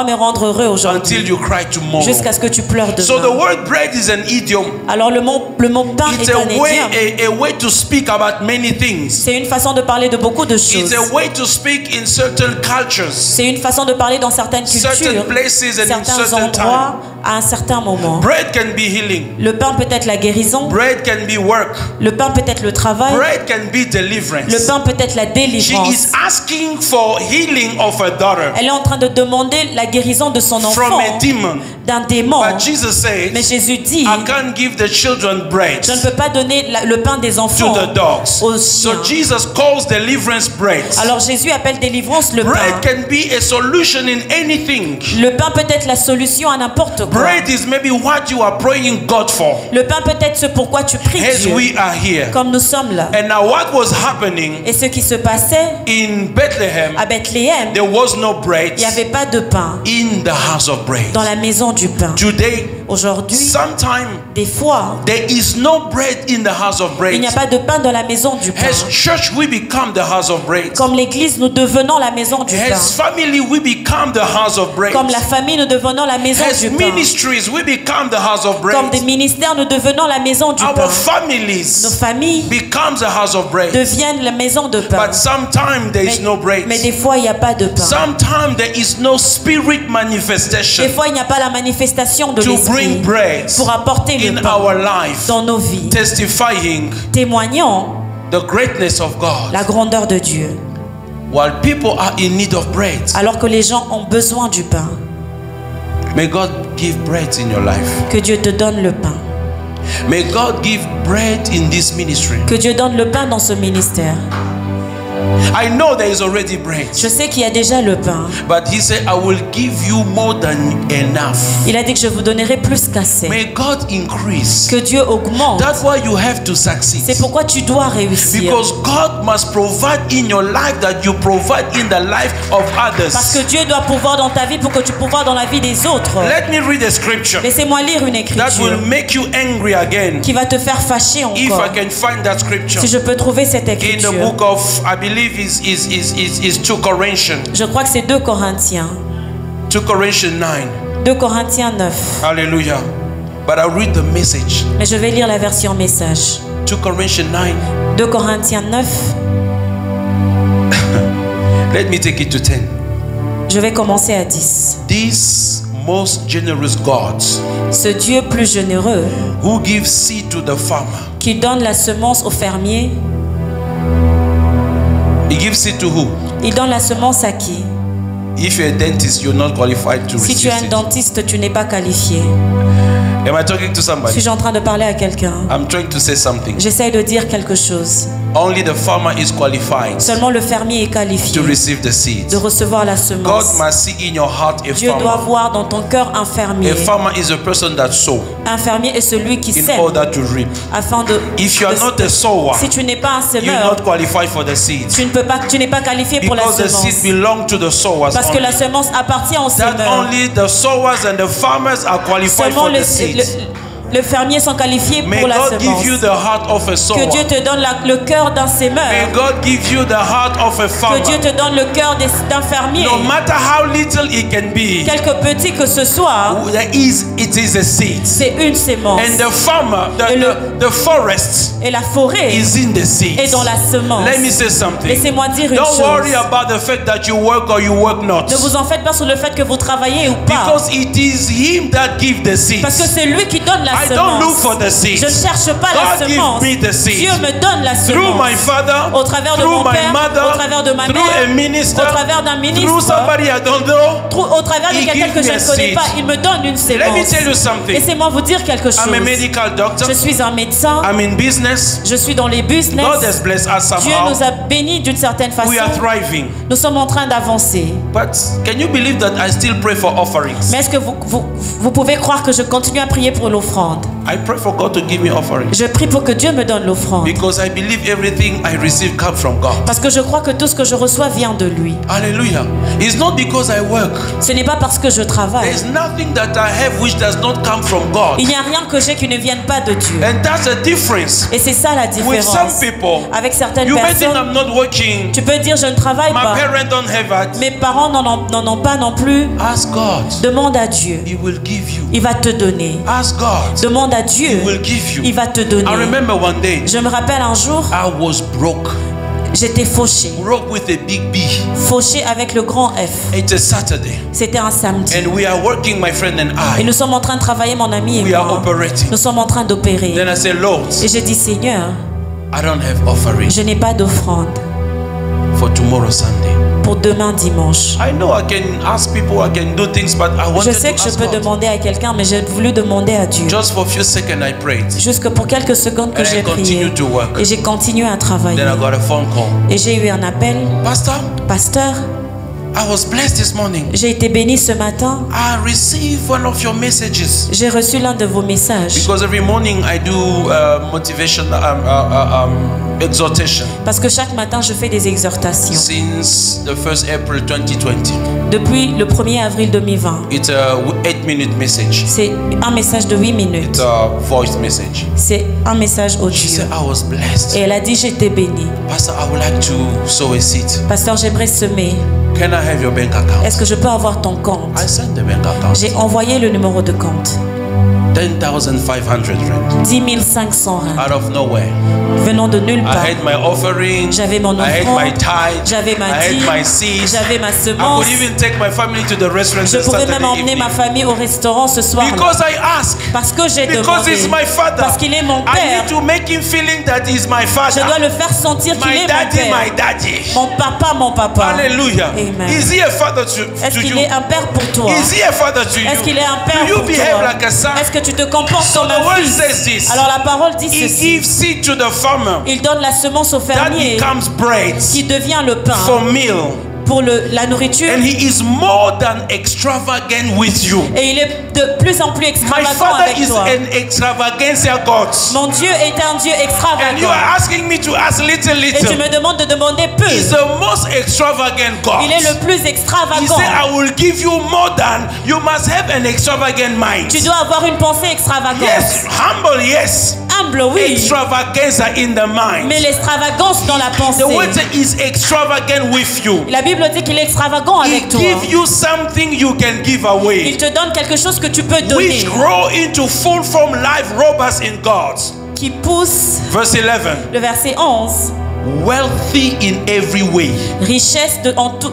me rendre heureux
until
aujourd'hui,
you cry tomorrow.
jusqu'à ce que tu pleures
So the
demain.
word bread is an idiom.
Alors le mot pain
It's
est un
a
idiome.
way to speak about many things.
C'est une façon de parler de beaucoup de
It's
choses.
a way to speak in certain cultures,
C'est une façon de parler dans certaines
certain
cultures,
places, and in
certains
certain time.
endroits, à un certain moment.
Bread can be healing.
Le pain peut être la guérison,
Bread can be work.
le pain peut être le travail,
Bread can be
le
deliverance.
pain peut être la
She
délivrance.
is asking for healing of her daughter
Elle est en train de demander la guérison de son
from
enfant
a demon.
d'un démon.
But Jesus
Mais
says,
Jésus dit,
I can't give the children bread
je ne peux pas donner le pain des
to
enfants
the dogs.
aux
So
chiens.
Jesus calls deliverance bread.
Alors Jésus appelle délivrance le
Bread
pain.
can be a solution in anything.
Le pain peut être la solution à n'importe quoi.
Bread is maybe what you are praying God for
Le pain peut être ce pourquoi tu pries
as
Dieu,
we are here.
comme nous sommes là.
And now what was happening
Et ce qui se passait
in Bethlehem,
à Bethléem,
there was no bread
il n'y avait pas de pain
in the house of bread.
dans la maison du pain.
Today,
Aujourd'hui,
sometime
des fois,
there is no bread in the house of bread.
il n'y a pas de pain dans la maison du pain.
As church, we become the house of bread.
Comme l'église, nous devenons la maison du pain.
As family, we become the house of bread.
Comme la famille, nous devenons la maison
As
du pain.
ministries, we become the house of bread.
Comme des ministères, nous devenons la maison du pain.
Our
Nos
families
familles
becomes the house of bread.
deviennent la maison de pain.
But sometimes there is no bread.
Mais des fois, il n'y a pas de pain.
Sometimes there is no spirit
Des
manifestation
fois, il n'y a pas la manifestation de
to
l'esprit
bring bread
pour apporter le
in
pain
our life,
dans nos vies,
testifying
témoignant
the greatness of God.
la grandeur de Dieu.
While people are in need of bread,
Alors que les gens ont besoin du pain,
may God give bread in your life.
que Dieu te donne le pain.
May God give bread in this ministry.
Que Dieu donne le pain dans ce ministère.
I know there is already bread.
Je sais qu'il y a déjà le pain.
But he said, I will give you more than enough.
Il a dit que je vous donnerai plus qu'assez.
May God increase.
Que Dieu augmente.
That's why you have to succeed.
C'est pourquoi tu dois réussir.
Because God must provide in your life that you provide in the life of others.
Parce que Dieu doit pouvoir dans ta vie pour que tu pouvoir dans la vie des autres.
Let me read a scripture.
Laissez-moi lire une
That will
écriture
make you angry again.
qui va te faire fâcher
If I
encore.
can find that scripture.
Si je peux trouver cette
In
écriture.
the book of, I believe is 2 Corinthians.
Je crois que c'est 2 Corinthiens.
2 Corinthians 9.
2 Corinthiens 9.
Hallelujah. But I'll read the message.
Mais je vais lire la version message.
2 Corinthians 9.
2 Corinthiens 9.
Let me take it to 10.
Je vais commencer à 10.
This most generous God
Ce Dieu plus généreux
who gives seed to the farmer.
qui donne la semence au fermier.
He gives it to who?
Il donne la semence à qui?
If you're a dentist, you're not qualified to
Si tu es
receive
un
it.
dentiste, tu n'es pas qualifié.
Am I talking to somebody?
Suis-je en train de parler à quelqu'un?
I'm trying to say something.
J'essaye de dire quelque chose.
Only the farmer is qualified
Seulement le fermier est qualifié
to receive the seed.
de recevoir la
God
semence.
must see in your heart a
Dieu doit
farmer.
voir dans ton cœur un fermier.
A farmer is a person that sows
Un fermier est celui qui
in
sème
order to reap.
afin de...
If you are not a sower,
Si tu n'es pas un
you're
semeur,
not qualified for the seed.
tu n'es pas qualifié pour la
Because the seed
semence.
belongs to the sowers
Parce que
only.
la semence appartient aux
That
semeurs.
only the sowers and the farmers are qualified
Seulement
for the seed.
le fermier sont qualifiés
May
pour la
God give
semence.
you the heart of a sower.
Que Dieu te donne le cœur d'un
May
semeur.
God give you the heart of a
Que Dieu
farmer.
te donne le cœur d'un fermier.
No matter how little it can be,
Quelque petit que ce soit,
it is a seed.
c'est une sémence.
And the farmer, the forest
Et la forêt
is in the seed.
est dans la semence.
Let me say something.
Laissez-moi dire une
Don't
chose.
worry about the fact that you work or you work not.
Ne vous en faites pas sur le fait que vous travaillez ou pas.
Because it is him that gives the seed.
Parce que c'est lui qui donne la
I don't look
semence.
for the seed.
Je ne cherche pas la
God give
semence.
me the seed.
Dieu me donne la
Through my
semence.
father,
Au travers de
through
mon
my
père,
mother,
au travers de ma
through
mère,
a minister,
au travers d'un
through
ministre,
somebody I don't know.
au travers de
He
quelqu'un
give
que je
me a
ne connais
seed.
pas, il me donne une
Let me
semence.
tell you something.
Laissez-moi vous dire quelque chose.
I'm a medical doctor.
Je suis un médecin.
I'm in business.
Je suis dans les business.
God has blessed us
Dieu
somehow.
nous a bénis d'une certaine façon.
We are thriving.
Nous sommes en train d'avancer.
But can you believe that I still pray for offerings?
Mais est-ce que vous pouvez croire que je continue à prier pour l'offrande?
I pray for God to give me offerings.
Je prie pour que Dieu me donne l'offrande.
Because I believe everything I receive comes from God.
Parce que je crois que tout ce que je reçois vient de lui.
Hallelujah. It's not because I work.
Ce n'est pas parce que je travaille.
There's nothing that I have which does not come from God.
Il n'y a rien que j'ai qui ne vienne pas de Dieu.
And that's the difference.
Et c'est ça la
With some
différence.
people,
Avec certaines
you may think
personnes,
I'm not working.
tu peux dire je ne travaille
My
pas.
parents don't have it.
Mes parents n'en ont pas non plus.
Ask God.
Demande à Dieu.
He will give you.
Il va te donner.
Ask God.
Demande à Dieu.
He will give you.
Il va te donner.
I remember one day
Je me rappelle un jour,
I was broke.
j'étais fauché.
Broke with a big B.
Fauché avec le grand F.
It's a Saturday.
C'était un samedi.
And we are working, my friend and
Et
I.
nous sommes en train de travailler, mon ami
We
et
are
moi.
operating.
Nous sommes en train d'opérer.
Then I said, Lord,
Et j'ai dit, Seigneur,
I don't have offering
je n'ai pas d'offrande
for tomorrow Sunday.
pour demain dimanche.
I know I can ask people, I can do things, but I
Je
wanted
sais
to
que je
ask
peux
God.
demander à quelqu'un, mais j'ai voulu demander à Dieu.
Just for a few seconds I prayed.
Jusque pour quelques secondes que
And I
j'ai prié.
continued to work.
Et j'ai continué à travailler.
Then I got a phone call.
Et j'ai eu un appel.
Pastor,
Pasteur,
I was blessed this morning.
j'ai été béni ce matin.
I received one of your messages.
J'ai reçu l'un de vos messages.
Because every morning I do motivation, exhortation.
Parce que chaque matin, je fais des exhortations.
Since the 1st April 2020.
Depuis le 1er avril 2020.
It's a 8-minute message.
C'est un message de 8 minutes.
It's a voice message.
C'est un message
She
audio.
said, I was blessed.
Et elle a dit, j'étais bénie.
Pastor, I would like to sow a seed.
Pasteur, j'aimerais semer.
Can I have your bank account?
Est-ce que je peux avoir ton compte?
I sent the bank account.
J'ai envoyé le numéro de compte.
10,500 rand.
10 500 rand.
Out of nowhere.
Venant de nulle
I
part.
had my offering.
J'avais mon
I had
offrande.
my tithe.
J'avais ma
I had
dîme.
my seeds.
J'avais ma
I
semence.
could even take my family to the restaurant
Je
on
pouvais
Saturday
même emmener ma
evening.
famille au restaurant ce soir-là.
Because I ask.
Parce que j'ai
Because
demandé.
he's my father.
Parce qu'il est mon
I
père.
need to make him feeling that he's my father.
Je dois le faire sentir qu'il
My
est mon
daddy,
père.
my daddy.
Mon papa, mon papa.
Hallelujah.
Amen.
Is he a father to
Est-ce
you?
qu'il est un père pour toi?
Is he a father to
Est-ce qu'il
you?
est un père
Do you
pour
behave
toi?
like a son?
Est-ce que tu te comportes
So
comme
the
un
word
fils?
says this.
Alors la parole dit
He
ceci.
gives seed to the farmer.
Il donne la semence au
That
fermier
becomes bread
qui devient le pain
for meal.
pour la nourriture.
And he is more than extravagant with you.
Et il est de plus en plus
My
extravagant
father
avec
is
toi.
an extravaganza God.
Mon Dieu est un Dieu
And you
extravagant.
are asking me to ask little,
Et tu
little.
me demandes de demander peu.
He's the most extravagant God.
Il est le plus
He
extravagant.
said, I will give you more than, you must have an extravagant mind.
Tu dois avoir une pensée extravagante.
Yes, humble, yes.
Humble, oui.
Extravaganza in the mind.
Mais l'extravagance dans la pensée.
The word is extravagant with you.
La Bible dit qu'il est extravagant
He
avec toi.
give you something you can give
Il
away,
te donne quelque chose que tu peux
which
donner,
grow into full form life robbers in God.
qui pousse,
Verse 11.
le verset 11,
Wealthy in every way,
richesse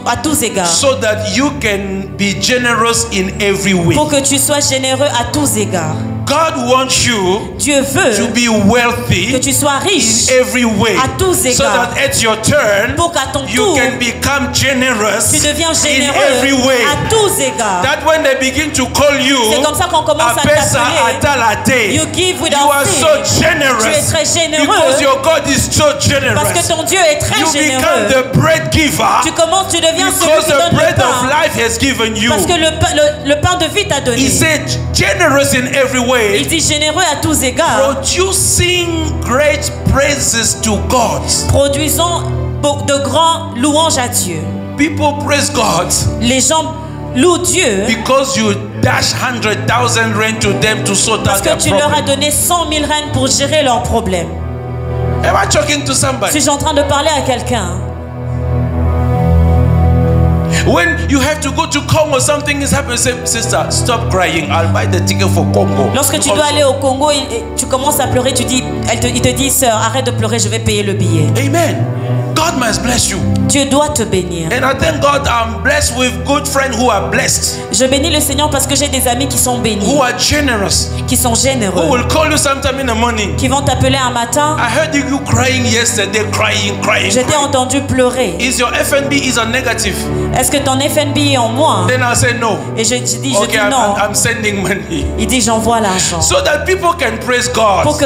à tous égards,
so that you can be generous in every way.
pour que tu sois généreux à tous égards.
God wants you
Dieu
to
veut
be
que
wealthy
tu sois riche
in every way,
à tous
so
égards,
that at your turn
pour qu'à ton
you
tour,
can become generous
tu deviens
in
généreux
every way.
à tous égards.
That when they begin to call you
C'est comme ça qu'on commence à
Apesa
t'appeler.
Atalate,
You give
you
without
are
sin.
so
Tu es
generous
très généreux
because your God is so
parce que
generous.
ton Dieu est très
You become
généreux.
the bread giver
Tu deviens celui
because
qui
the
donne le
bread of
pain
life has given you.
parce que le pain de vie t'a donné.
He said generous in every
Il
way,
dit généreux à tous égards,
producing great praises to God.
produisant de grands louanges à Dieu.
People praise God
Les gens louent Dieu
because you dash 100,000 rand to them to sort
parce
out
que
their
tu leur as
problem.
donné 100 000 reines pour gérer leurs problèmes.
Am I talking to somebody?
Suis-je en train de parler à quelqu'un?
When you have to go to Congo, something is happening. Say, sister, stop crying. I'll buy the ticket for Congo.
Lorsque tu dois aller au Congo et tu commences à pleurer, il te dit, sœur, arrête de pleurer, je vais payer le billet.
Amen. God must bless you.
Dieu doit te bénir.
And I thank God I'm blessed with good friends who are blessed,
Je bénis le Seigneur parce que j'ai des amis qui sont bénis,
who are generous,
qui sont
who
généreux,
will call you sometime in the morning.
qui vont t'appeler un matin.
I heard you crying yesterday, crying.
Je t'ai entendu pleurer.
Is your FNB is a negative?
Est-ce que ton FNB est en moins?
Then I say no.
Et je dis
Okay,
non.
I'm sending money.
Il dit j'envoie l'argent.
So that people can praise God.
Pour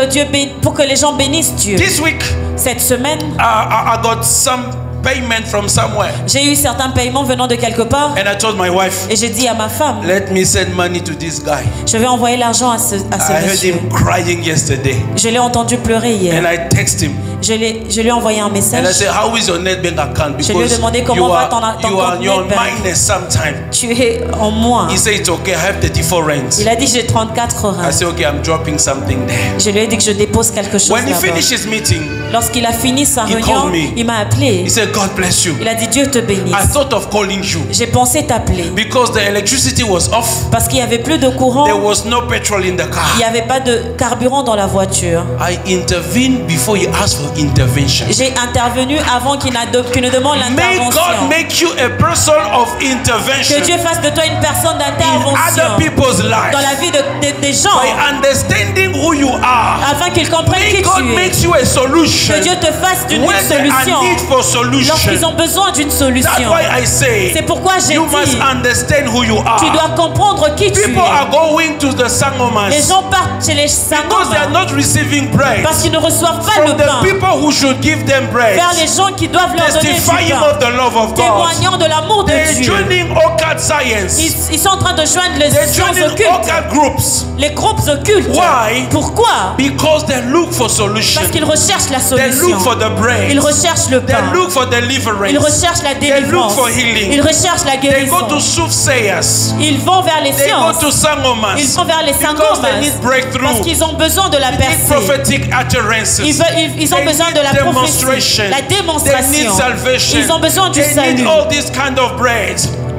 que les gens bénissent Dieu.
This week,
Cette semaine,
I got some payment from somewhere.
j'ai eu certains paiements venant de quelque part.
And I told my wife,
Et j'ai dit à ma femme,
let me send money to this guy.
je vais envoyer l'argent à ce
I heard
monsieur.
him crying yesterday.
Je l'ai entendu pleurer hier.
And I text him.
Je lui ai envoyé un
And I
message.
said, how is your net bank account?
Je lui ai
Because
demandé comment
you
va
are,
ton compte
you're
net bank.
minus sometime.
Tu es en moins.
He said, it's okay, I have 34 rents.
Il a dit j'ai 34
I
reins.
said, okay, I'm dropping something there.
Je lui ai dit que je dépose quelque chose
When he
là-bas.
finished his meeting,
Lorsqu'il a fini sa
He
réunion,
called me.
il m'a appelé.
he said, God bless you.
Il a dit Dieu te bénisse.
I thought of calling you
J'ai pensé t'appeler
because the electricity was off.
parce qu'il n'y avait plus de courant.
There was no petrol in the
Il
car.
n'y avait pas de carburant dans la voiture.
I intervened before he asked for intervention.
J'ai intervenu avant qu'il ne demande
May God
l'intervention.
make you a person of
Que
intervention
Dieu fasse de toi une personne
in other
d'intervention
people's
dans
lives.
la vie des gens
By understanding who you are,
afin qu'ils comprennent
may
qui
God
tu es.
makes you a solution
Que Dieu te fasse d'une
when there are
solution
need for solution.
lorsqu'ils ont besoin d'une
That's
solution.
why I say
C'est pourquoi j'ai
you must
dit
understand who you
tu
are.
dois comprendre qui tu
People are
es.
going to the
Les
sangomas
gens partent chez les
because they are
sangomas
not receiving bread
parce qu'ils ne reçoivent pas le
from the
pain
people who should give them bread,
vers les gens qui doivent leur donner du
testifying
pain,
of the love of God.
témoignant de l'amour de
They're
Dieu.
joining occult science.
Ils sont en train de joindre les
They're
sciences
joining
occultes,
occult groups.
les groupes occultes.
Why?
Pourquoi?
Because they look for solution.
Parce qu'ils recherchent la
They
solution.
look for the bread.
Ils recherchent le
They
pain.
look for deliverance.
Ils recherchent la
They look
délivrance.
for healing.
Ils recherchent la
They go to
guérison.
soothsayers.
Ils vont vers les
They go
sciences.
to sangomas.
Ils vont vers les
Because
sangomas
they need breakthrough.
parce qu'ils ont besoin de la
They need
percée.
prophetic utterances.
Ils ont
They
besoin
need
de la prophétie,
demonstration.
la
They need
démonstration.
salvation.
Ils ont besoin du
They
salut.
need all this kind of bread.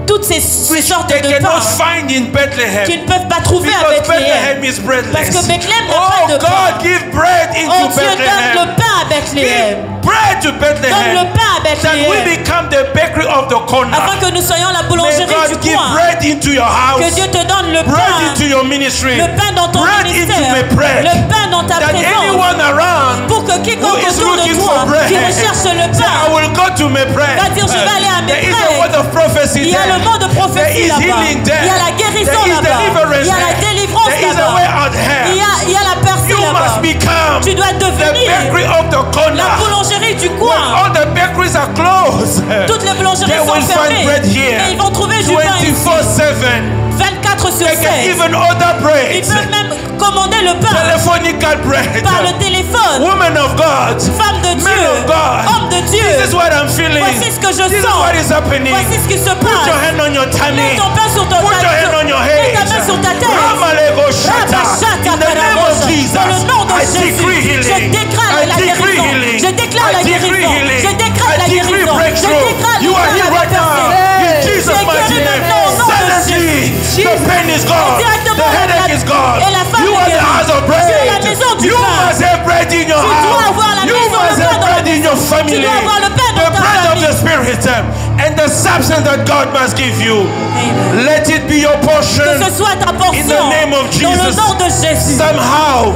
Toutes ces sortes
They
de
cannot
pain
find in Bethlehem.
qu'ils ne peuvent pas trouver à
Because Bethlehem
Bethléem.
is breadless.
Parce que Bethléem n'a
Oh
pas de
God,
pain.
give bread into
Oh Dieu, donne
Bethlehem.
le pain à Bethléem.
Give bread to
Donne
Bethlehem.
le pain à
That we
Bethléem.
become the bakery of the corner.
Afin que nous soyons la
May
boulangerie
God
du
give
coin.
bread into your house.
Que Dieu te donne le
Bread
pain.
into your ministry.
Le pain dans ton
Bread into
ministère.
my bread.
Le pain dans ta
That
présence.
anyone around
Pour que quiconque
who is
autour de
looking
toi
for bread
qui recherche le
say, I
pain
will go to my bread.
va dire, je vais aller à mes
There is a
bread.
word of prophecy
Il y a
there.
le mot de
There
prophétie
is
là-bas.
healing
Il y
there.
a la guérison
There is
là-bas.
deliverance
Il y a la
there.
délivrance
There is a way
là-bas.
out here.
Il y a la percée
You
là-bas.
must become
Tu dois
the
devenir
bakery of the
la
corner.
boulangerie du
When
coin.
all the bakeries are closed,
Toutes les boulangeries
they
sont
will find
fermées.
bread here.
Mais ils vont trouver du pain ici.
24/7.
24 sur
They can
7.
even order
Ils
bread.
peuvent même commander le pain
Telephonical bread.
par le téléphone.
Woman of God.
Femme de
Men
Dieu,
of God.
homme de Dieu.
This is what I'm feeling.
Voici ce que je
This is
sens.
what is happening.
Voici ce qui se
Put your
passe.
hand on your tummy.
Mets ton pain sur ton
Put your hand on your head.
Mets ta main sur ta tête.
Ramalego Shata.
Rabashata
In the name of
Karabosa.
Jesus,
Dans le nom de
I
Jésus,
decree healing.
je déclare
I
la
decree
guérison.
healing.
Je déclare
I
la
decree
guérison.
healing.
Je déclare
I
la
decree
guérison. Je
breakthrough.
déclare
You are here right now. In Jesus'
Tu es
mighty
guéri
name.
maintenant au nom de
Suddenly,
Jésus.
the pain is gone.
Directement
The headache is gone.
et la femme
You
est
are the
guérie.
house of
Tu es la
bread.
maison du
You
pain.
must have bread in your
Tu dois
house.
avoir la
You
maison,
must
le pain
have
dans
bread
la
in your family.
Tu dois avoir le pain dans
The
ta
bread of
famille.
the Spirit and the substance that God must give you.
Amen.
Let it be your portion.
Que ce soit ta portion
In the name of
dans le
Jesus.
nom de Jésus.
Somehow,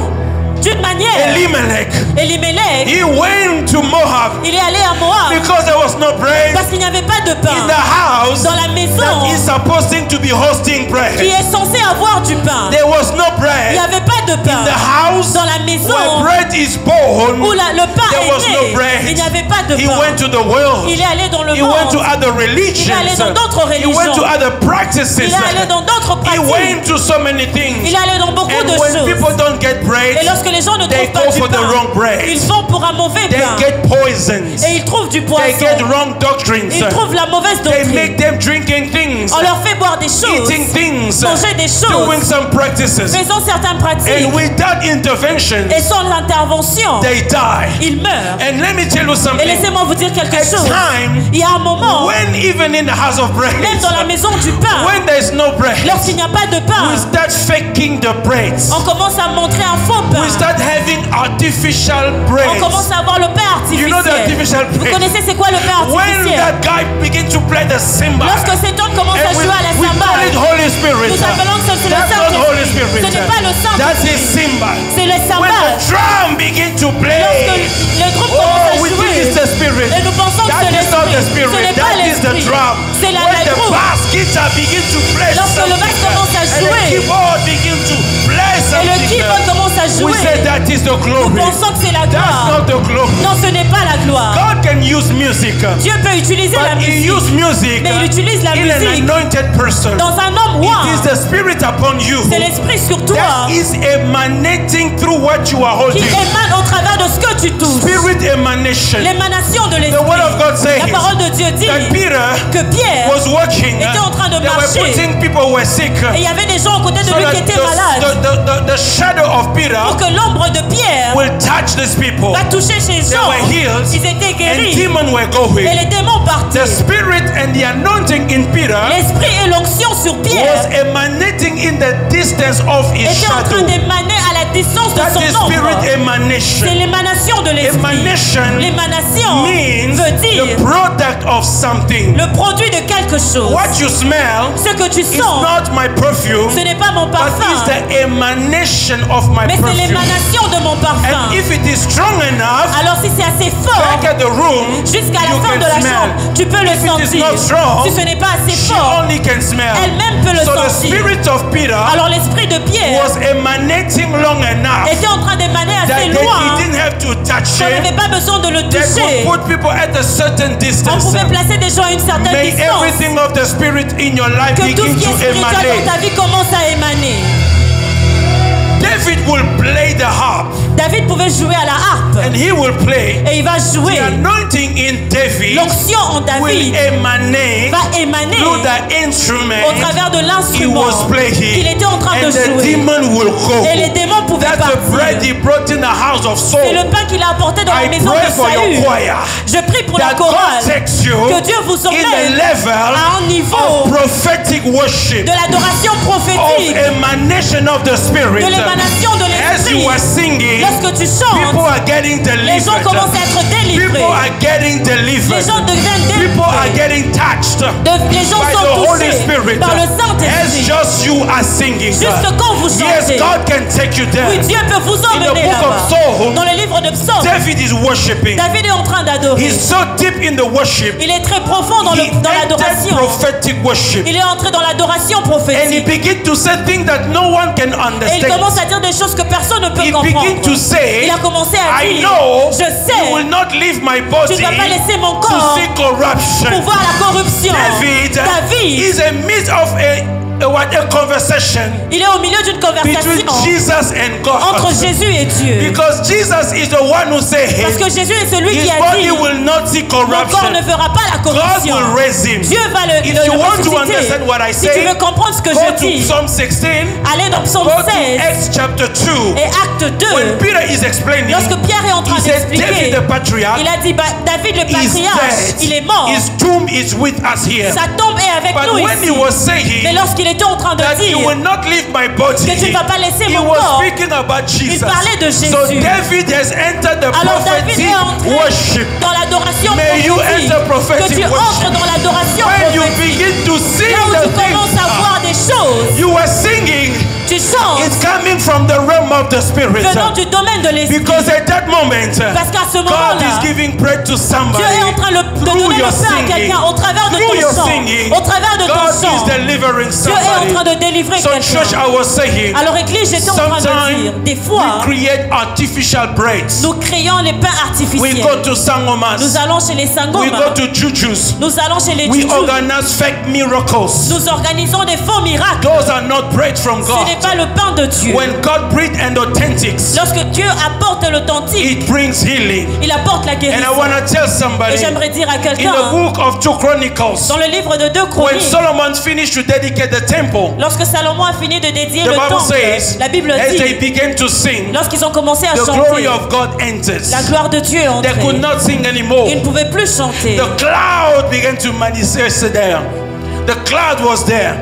D'une manière,
Elimelech,
Elimelech,
he went to Moab
il est allé à Moab
because there was no bread
parce qu'il n'y avait pas de
in
pain
the house
dans la maison
that is supposed to be hosting
qui
bread.
est censé avoir du pain.
There was no
Il n'y
bread
avait pas de
in
pain
the house
dans la maison
where bread is born.
où le pain
There was
est
no
né.
bread.
Il n'y avait pas de
He
pain.
went to the world.
Il est allé dans le
He went to
monde.
other religions.
Il est allé dans d'autres
He went to
religions.
other practices.
Il est allé dans d'autres
He
pratiques.
went to so many things.
Il est allé dans beaucoup
And
de
when
choses.
people don't get bread,
Et lorsque les gens ne
they
trouvent pas
go
du
for the wrong
pain,
bread.
ils vont pour un mauvais
They
pain.
get poisons.
Et ils trouvent du
They
poison.
get wrong doctrines.
Ils trouvent la mauvaise
They make
doctrine.
them drinking things,
On leur fait boire des choses,
eating things,
manger des
doing
choses,
some practices.
faisant certaines pratiques.
And without intervention,
Et sans intervention,
they die.
ils meurent.
And let me tell you
Et
something.
laissez-moi vous dire quelque
At
chose.
time,
Il y a un moment,
when even in the house of bread,
même dans la maison du pain,
when there's no bread,
lorsqu'il n'y a pas de
we
pain,
start faking the bread.
on commence à montrer un faux pain.
We start having artificial bread.
On commence à avoir le pain
You know the artificial
artificiel. Vous
bread?
connaissez c'est quoi le pain
When
artificiel?
that guy begin to play the cymbal,
Lorsque cet homme commence à
and
jouer à la
we call it
cymbale,
Holy Spirit.
nous appelons que c'est le
That's not Holy
Saint-Esprit.
Spirit.
Ce n'est pas le
That's
Saint-Esprit,
his cymbal.
c'est le
When
cymbale.
the drum begin to
Lorsque
play,
le groupe
oh,
commence
we
à
think it's
jouer,
the Spirit.
et nous pensons que
That
c'est
is not the
l'esprit. Ce
Spirit.
n'est pas
That is the
l'esprit.
drum.
C'est la
When the
groupe.
bass guitar begin to play
Lorsque le
something,
basse commence à
and the
jouer,
keyboard begin to play
et le
something,
keyboard commence à
we
jouer,
say that is the
nous
glory.
pensons que c'est la
That's
gloire.
not the glory.
Non, ce n'est pas la gloire.
God can use music,
Dieu peut utiliser la
but He
musique,
use music
mais il utilise la
in an
musique
anointed person.
dans un homme
It
roi.
is the Spirit upon you
C'est l'esprit sur toi
that is emanating through what you are
qui
holding.
émane au travers de ce que tu touches.
Spirit emanation.
L'émanation de
The word of God
l'esprit.
says
La parole de Dieu dit
that Peter
que Pierre
was walking.
était en train de
They were
marcher.
putting people who were sick.
Et il y avait des gens à côté de
So
lui
that
qui étaient malades.
the shadow of Peter
Pour que l'ombre de Pierre
will touch these people.
va toucher ces
They
gens.
were healed
Ils étaient
and
guéris.
demons were
Et
going.
les démons partaient.
The Spirit and the anointing in Peter
L'esprit et l'onction sur Pierre
was emanating in the distance of his
étaient en train
shadow.
d'émaner à la distance de
That
son
is
ombre.
spirit emanation.
C'est l'émanation de l'esprit.
Emanation
L'émanation
means
veut dire
the product of something.
le produit de quelque chose.
What you smell
Ce que tu
is
sens,
not my perfume,
ce n'est pas mon
but
parfum,
it's the emanation of my
mais c'est
perfume.
l'émanation de mon parfum.
And if it is strong enough,
Alors si c'est assez fort,
back at the room,
jusqu'à
you
la fin
can
de la
smell.
chambre, tu peux le
If it is
sentir.
not strong,
Si ce n'est pas assez
she
fort,
only can smell.
elle-même peut le
So the
sentir.
spirit of Peter
Alors l'esprit de Pierre
was emanating long enough
était en train d'émaner
that
assez
they
loin
didn't have to touch
qu'on
it.
n'avait pas besoin de le
That
toucher.
would put people at a certain
On
distance.
pouvait placer des gens à une certaine
May
distance.
everything of the spirit in your life
Que tout
begin
ce qui
to
est spirituel dans
emanate.
ta vie commence à émaner.
David will play the harp
David pouvait jouer à la harpe
and he will play.
et il va jouer.
The anointing in David
L'onction en
will
David
emanate
va émaner
through the instrument
au travers de
he
l'instrument
was playing.
qu'il était en train de
And the
jouer.
demon will go.
Et les démons pouvaient
That's the bread
partir.
he brought in the house of
C'est le
Saul.
pain qu'il a apporté dans la
I
maison
pray
de
for your
Saül.
choir
Je prie pour la
that God
chorale.
takes you
Que Dieu vous
in the
emmène
level
à un niveau
of prophetic worship,
de l'adoration
of
prophétique,
emanation of the Spirit.
de l'émanation de
As you
l'esprit.
are singing,
Lorsque tu chantes,
people are getting
les gens
delivered.
commencent à être délivrés.
People are getting
Les
delivered.
gens deviennent
People are
délivrés.
getting touched
Les gens
by the
sont
Holy
touchés
Spirit.
par le
As
Saint-Esprit.
just you are singing.
Juste quand vous
Yes,
chantez.
God can take you there.
Oui, Dieu peut vous
In the
emmener
book of
là-bas.
Psalm,
Dans le livre de Psaume,
David is worshiping.
David est en train d'adorer.
He's so deep in the worship.
Il est très profond dans
He entered
l'adoration.
prophetic worship.
Il est entré dans l'adoration
And he
prophétique.
began to say things that no one can
Et il
understand.
commence commence à dire des choses que personne ne peut
He
comprendre.
began to say,
Il a commencé à
I
dire,
know
je
you will
sais,
not leave my
tu
body
ne vas pas laisser mon
to
corps
see corruption.
pour voir la corruption.
David
David,
is in midst of a conversation
il est au milieu d'une
between
conversation
Jesus and
entre
God.
Jésus et Dieu.
Because Jesus is the one who said
Parce que Jésus est celui
his
qui a
body
dit,
will not see
mon corps
corruption.
ne verra pas la
God
corruption.
will raise him.
Dieu va le
If you want to
ressusciter.
understand what I
Si tu
say,
veux comprendre ce que
go
je
to
dis,
Psalm 16,
allez dans Psaume
go to
16
Acts chapter 2.
et Acte 2.
When Peter is explaining,
Lorsque Pierre est en train
he said David
d'expliquer,
the patriarch
il a dit, David le
is
patriarche, il est
dead.
mort.
His tomb is with us here.
Sa tombe est avec
But
nous
when he
ici.
was saying
Mais lorsqu'il était en train de
that you
dire
will not leave my body,
que tu ne vas pas laisser
he
mon
was
corps,
speaking about Jesus.
parlait de Jésus.
So David has entered the
alors David
prophetic
est entré
worship.
dans l'adoration
May you
prophétique.
enter prophetic
Que tu
worship.
entres dans l'adoration
When you
prophétique.
begin to sing
Là où
the
tu commences à
things
voir des choses,
you are singing,
tu chantes
it's coming from the realm of the spirit.
venant du domaine de l'esprit.
Because at that moment,
Parce qu'à ce
God
moment-là,
is giving bread to somebody.
Dieu est en train de
Through
donner le
your
pain à
singing.
quelqu'un au travers de
Through
ton
your
chant.
singing,
Au travers de ton
God
chant,
is delivering
Dieu est en
somebody.
train de délivrer
So church,
quelqu'un.
I was saying,
Alors Église, j'étais en train de dire,
sometimes
des
we
fois,
create artificial breads.
nous créons les pains
We
artificiels.
go to Sangomas.
Nous allons chez les
We
sangomas.
go to Jujus.
Nous allons chez les
We
Jujus.
organize fake miracles.
Nous organisons des faux miracles.
Those are not bread from
Ce n'est
God.
pas le pain de Dieu.
When God breathes and authentics,
Lorsque Dieu apporte l'authentique,
it brings healing.
il apporte la
And I
guérison.
want to tell
Et
somebody,
j'aimerais dire à
in
quelqu'un,
the book of 2 Chronicles,
dans le livre de 2
when
Chroniques,
Solomon finished to dedicate the temple,
lorsque Salomon a fini de dédier
the
le
Bible
temple,
says,
la Bible
as they
dit,
began to sing,
lorsqu'ils ont commencé à
the
chanter,
glory of God enters.
la gloire de Dieu est
They could
entrée.
not sing anymore.
Ils ne pouvaient plus chanter.
The cloud began to manifest there. The cloud was there.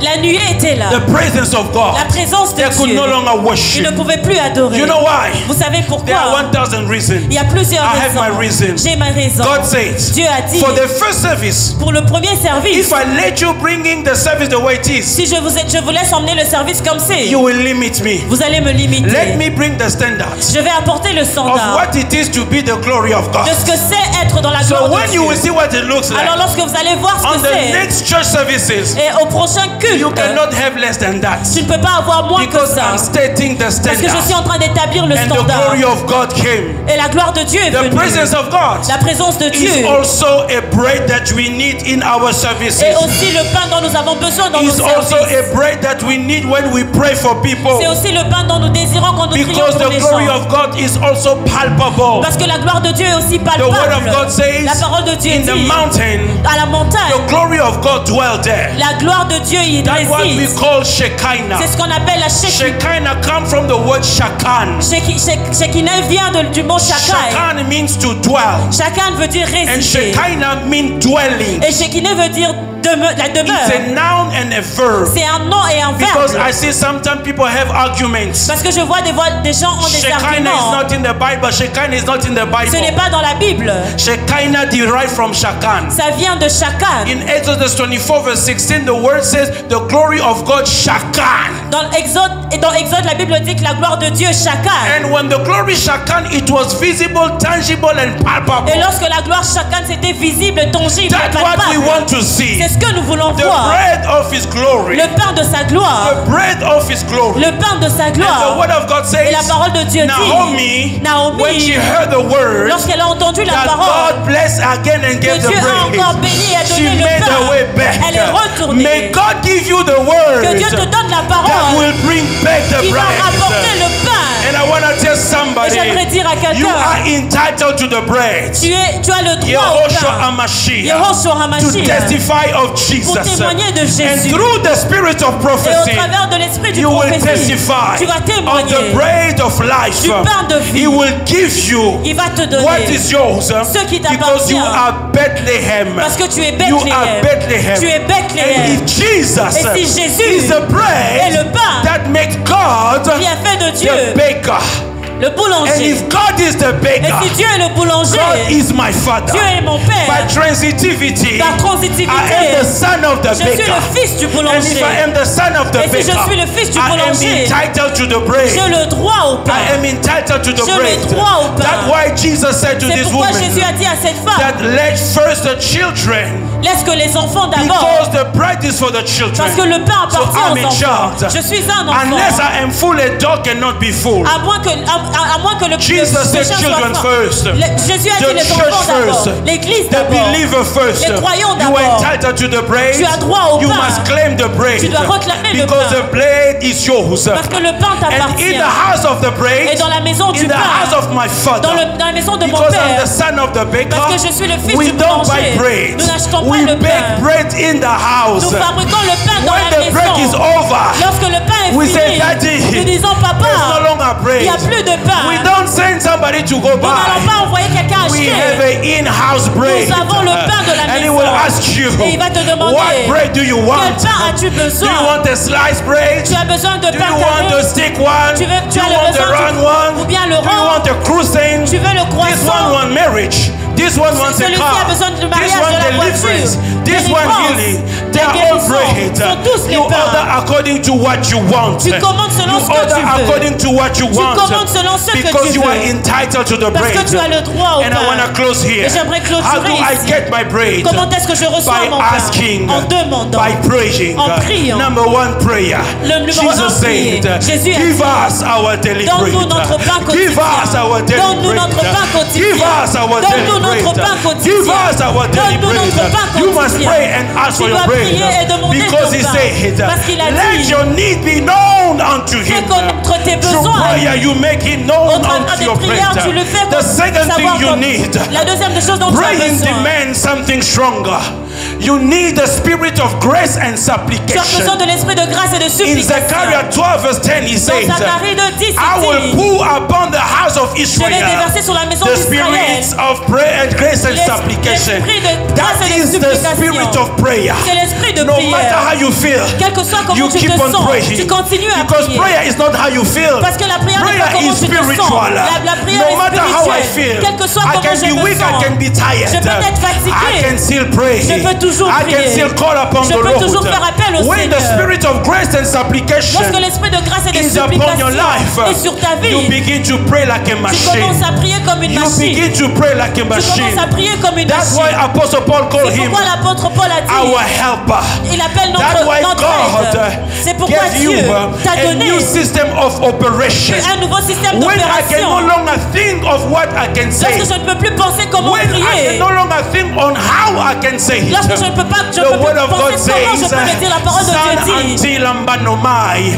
La nuée était là.
The presence of God.
La présence de
They could
Dieu.
no longer
Ils
worship.
ne pouvaient plus adorer.
You know why?
Vous savez
There are
pourquoi?
1,000 reasons.
Il y a plusieurs
I have my
raisons.
reason.
J'ai ma raison.
God says,
Dieu a dit,
for the first service,
pour le premier service,
if I let you bring in the service the way it is,
si je vous laisse emmener le service comme c'est,
you will limit me.
vous allez me limiter.
Let me bring the standards
Je vais apporter le
of
standard
what it is to be the glory of God.
de ce que c'est être dans la
So
gloire
when
de
you will
Dieu.
see what it looks
Alors
like
lorsque vous allez voir ce
on
que
the
c'est,
next church services,
et au prochain culte,
you cannot have less than that.
tu ne peux pas avoir moins que
Because
ça.
I'm stating the
Parce que je suis
standard.
en train d'établir le
And the
standard.
glory of God came.
Et la gloire de Dieu est
The
venue.
presence of God
La présence de
is
Dieu
also a bread that we need in our services.
est aussi le pain dont nous avons besoin dans nos
It's also
services.
a bread that we need when we pray for people.
C'est aussi le pain dont nous désirons quand nous prions
Because
pour
the
les
glory
gens.
of God is also palpable.
Parce que la gloire de Dieu est aussi
The word of
palpable.
God says
La parole de Dieu
in the
dit,
mountain,
à la montagne,
the glory of God dwelt there.
la gloire de Dieu y
That's what we
réside.
call Shekinah.
C'est ce qu'on appelle la Shekinah.
Shekinah comes from the word Shakan.
Shekinah vient du mot Shakai.
Shakan means to dwell.
Shakan veut dire
And
résider.
Shekinah means dwelling.
Et Shekinah veut dire la
It's
demeure.
a noun and a verb.
C'est un nom et un
Because
verbe.
I see sometimes people have arguments.
Parce que je vois des gens ont des
Shekinah is
arguments.
not in the Bible. Shekinah is not in the
Ce n'est
Bible.
pas dans la Bible.
Shekinah derived from Shakan.
Ça vient de Shakan.
In Exodus 24 verse 16, the word says the glory of God Shakan.
Dans Exode, la Bible dit que la gloire de Dieu Shakan.
And when the glory Shakan, it was visible, tangible, and palpable.
Et lorsque la gloire Shakan c'était visible, tangible,
That's what we
palpable.
want to see.
C'est ce que nous voulons
The
voir.
bread of His glory.
Le pain de sa gloire.
The bread of His glory.
Le pain de sa
And the
gloire.
word of God
Et la
says,
parole de Dieu
Naomi,
dit,
when she heard the word,
lorsqu'elle a entendu la
that
parole,
God blessed again and
que
gave the
Dieu a encore
bread,
béni et a
she
donné le
made her way
pain, elle est
back.
retournée.
May God give you the
Que
word
Dieu te donne la
that
parole
will bring back the
qui va rapporter
bread.
le pain.
And I want to tell
Et
somebody,
j'aimerais dire à
you
quelqu'un,
are entitled to the bread.
tu as le droit au
Yehoshua
pain.
HaMashiach,
Yehoshua
to
HaMashiach,
testify of
pour
Jesus.
témoigner de
And
Jésus.
through the spirit of
Et au
prophecy,
travers de l'esprit du
you will
prophétie,
testify
tu vas
of
témoigner
the bread of life.
du pain de vie.
He will give you
Il va te donner
what is yours
ce qui
because
t'appartient.
you are Bethlehem.
Parce que tu es
You are
Bethléem.
Bethlehem.
Tu es
And
Bethléem.
if Jesus
Et si Jésus
is the
est
bread
le pain
that makes God
qui a fait de Dieu
the baker,
Le
And
boulanger.
if God is the
Et
baker,
si Dieu est le boulanger,
God is my father.
Dieu est mon père.
By transitivity,
Par
I am
transitivité,
the son of the
je suis
baker.
le fils du
And if
boulanger.
I am the son of the
Et si je
baker,
suis le fils du
I am
boulanger,
entitled to the bread.
j'ai le droit au pain.
I am entitled to the
J'ai le
bread.
droit au pain.
That's why Jesus said to
C'est
this
pourquoi
woman
Jésus a dit à cette femme,
that let first the children,
laisse que les enfants d'abord,
because the bread is for the children.
parce que le pain
So
appartient
I'm
aux
a
enfants.
child.
Je suis un enfant.
Unless I am full, a dog cannot be full.
À moins que le
Jesus said
pécheur
children
soit
first.
Jésus a
The
dit les
church
enfants d'abord,
first.
l'église
The
d'abord.
believer first.
Les croyants
You are
d'abord.
entitled to the bread.
Tu as droit au
You
pain.
must claim the bread.
Tu dois réclamer le
Because
pain.
the bread is yours.
Parce que le pain
And
t'appartient.
in the house of the bread,
Et dans la maison du
in the house
pain,
of my father,
dans la maison de mon
because I'm
père,
the son of the baker,
parce que je suis le fils
we
du
don't buy
boulanger,
bread.
nous n'achetons pas
We
le
bake
pain.
bread in the house.
Nous fabriquons le pain dans
When
la
the break is
maison.
over,
Lorsque le pain est
we
fini,
say, Daddy,
nous disons
there's no
papa,
longer bread.
il n'y a plus de pain.
We don't send somebody to go
Nous n'allons
buy.
pas envoyer quelqu'un
We have
acheter.
an in-house bread.
Nous avons le pain de la
And he
maison.
will ask you,
Et il va te demander,
what bread do you
quel
want?
pain as-tu
Do you
besoin?
want a sliced bread?
Tu as besoin de
Do
pain
you want the
carré?
stick one?
Tu veux- tu
Do
as
you
le
want the
besoin
round
du-
one?
ou bien le
Do you
rond?
want a croissant?
Tu veux le
This
croissant?
one want marriage. This one wants a
Celui-ci
car.
a besoin du
This
mariage,
one
de la
deliverance.
voiture.
This one
Délivrance.
healing. They
La
are all
guérison.
bread.
Sont tous les
You
pains.
order according to what you want.
Tu commandes selon
You
ce que
order
tu veux.
according to what you want.
commandes selon ce que
Because
tu
you
veux.
are entitled to the
Parce
bread.
que tu as le droit au
And I want to
pain.
close here.
Et j'aimerais clôturer
How do I
ici.
get my bread?
Comment est-ce que je reçois
By
mon pain?
asking,
En demandant.
by praying.
En priant.
Number one prayer.
Le numéro
Jesus
un, prier.
said,
Jésus a
give
dit,
us our daily
donne-nous
bread.
notre pain
Give us our
quotidien.
daily
Donne-nous
bread.
notre pain quotidien.
Give us our daily
Donne-nous notre
bread.
pain quotidien.
Give us our daily
Donne-nous
bread.
notre pain
You must
quotidien.
pray and ask
Tu
for your
dois
bread.
prier et demander
Because
ton
he
pain.
said,
Parce qu'il a
let
dit,
your need be known unto
fais
him.
connaître tes
Through
besoins.
prayer, you make it known
Au travers
unto
des
your
prières, tu le
bread.
fais
The second
savoir
thing you
comme-
need,
La deuxième des choses dont tu as
praying
besoin.
demands something stronger. You need the spirit of grace and
Tu as besoin
supplication.
de l'esprit de grâce et de
In
supplication.
Zechariah 12 verse 10 he
Dans
says,
Zacharie 2:10,
I will
il dit,
pour upon the house of
je vais
Israel
déverser sur la maison
the
d'Israël
spirits of prayer and grace and supplication.
l'esprit de grâce
That
et de
is the spirit
supplication.
of prayer.
C'est l'esprit de
No matter
prière.
how you feel,
Quel que soit comment
you
tu te
keep on
sens,
praying.
tu continues à
Because
prier.
prayer is not how you feel.
Parce que la prière n'est pas
Prayer
comment
is
tu te sens.
spiritual.
La prière
No
est
matter how I feel,
spirituelle. Quel que soit
I
comment
can
je
be
me
weak, I
sens.
can be tired.
Je peux être fatigué.
I can still pray.
Je peux toujours
I can
prier.
still call upon
Je
the
peux
Lord.
toujours faire appel au
When the
Seigneur.
spirit of grace and supplication
Lorsque l'esprit de grâce et de
is upon your
supplication
life,
est sur ta vie,
you begin to pray like a
tu
machine.
commences à prier comme une
You
machine.
begin to pray like a
Tu
machine.
commences à prier comme une
That's why
machine.
Apostle Paul called
C'est
him
pourquoi l'apôtre Paul a dit,
our helper.
il appelle
That's why
notre
God
aide. C'est pourquoi
gave you
Dieu t'a
a
donné
new system of operation.
un nouveau système
When I can no
d'opération.
longer think of what I can say,
Lorsque je ne peux plus penser comment
when I
prier,
can no longer think on how I can say it,
lorsque je ne peux pas, je
the
peux
word
plus
of God
penser comment je
says,
peux le dire, la parole de Dieu dit,
until Ambanomai,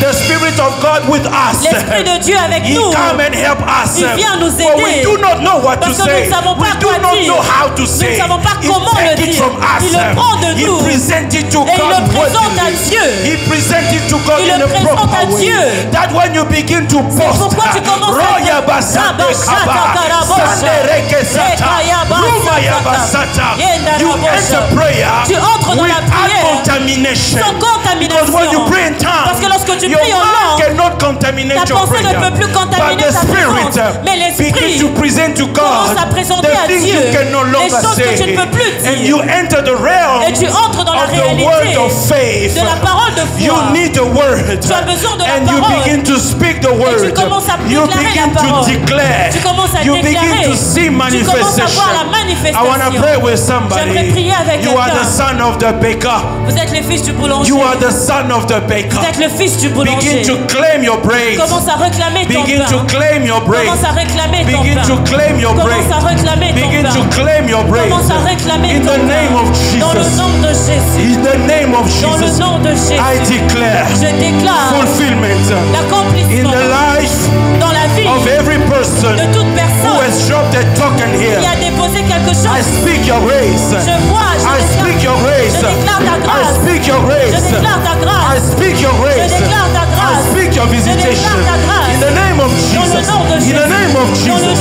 the Spirit of God with us.
l'Esprit de Dieu avec
He
nous.
come and help us.
Il vient nous
For we
aider.
do not know what to
Parce que nous
say.
ne savons
We
pas
do
quoi
not
dire.
know how to
Nous
say.
ne savons pas
He
comment
take
le
it
dire.
from us.
Il le prend de
He
nous.
present it to
Et il
God
le présente à
worthily.
Dieu.
He present it to God
Il
in
le
a
présente à
proper way.
Dieu.
That when you begin to post,
pourquoi tu commences à
Roya basate
Rabashata
kaba,
karabosha.
Sandereke sata,
Rekayaba
Rumaya
sata.
basata.
Yenda
You
rabosha.
enter prayer
Tu entres dans la
without
prière
contamination.
sans
Because when you
contamination.
pray in tongues,
Parce que lorsque tu
your
pries en
mind
langue,
cannot contaminate
ta
your
pensée ne
prayer.
peut plus contaminer
But the
ta
Spirit
présence. Mais l'Esprit
begin to present to God
commence à présenter
the
à
things
Dieu
you can no
les
longer
choses que tu
say.
ne peux plus
And
dire.
you enter the realm
Et tu entres dans la
of the word
réalité
of faith.
de la parole de
You
foi.
need the word.
Tu as besoin de la
And you
parole.
begin to speak the word.
tu commences à
You
déclarer
begin
la
to
parole.
declare.
Tu commences à
You
déclarer.
begin to see
Tu commences à
manifestation.
voir la manifestation.
I want to pray with somebody.
J'aimerais prier avec
You are the
quelqu'un.
son of the baker.
Vous êtes les fils du boulanger.
You are the son of the baker.
Vous êtes le fils du
Begin
boulanger.
to claim your praise.
Commence à réclamer ton
Begin to
pain.
claim your praise.
Commence à réclamer ton
Begin
pain.
to claim your praise.
Commence à réclamer ton
Begin to
pain.
claim your praise.
Commence à réclamer
In
ton
the name
pain.
of
Dans le
Jesus.
nom de Jésus.
In the name of
Dans le
Jesus.
nom de Jésus.
I declare
Je déclare
fulfillment in
l'accomplissement
the life
dans la vie
of every person
de toute
who
personne
has dropped a token
qui
here.
a déposé quelque
I
chose.
speak your grace.
Je vois,
I speak your grace.
je déclare ta
I
grâce.
speak your
Je
grace.
déclare ta
I
grâce.
speak your grace.
Je déclare ta
I
grâce.
speak your
Je
visitation.
déclare ta grâce.
In the name of
Dans le
Jesus.
nom de
In the
Jésus.
name of
Dans le
Jesus.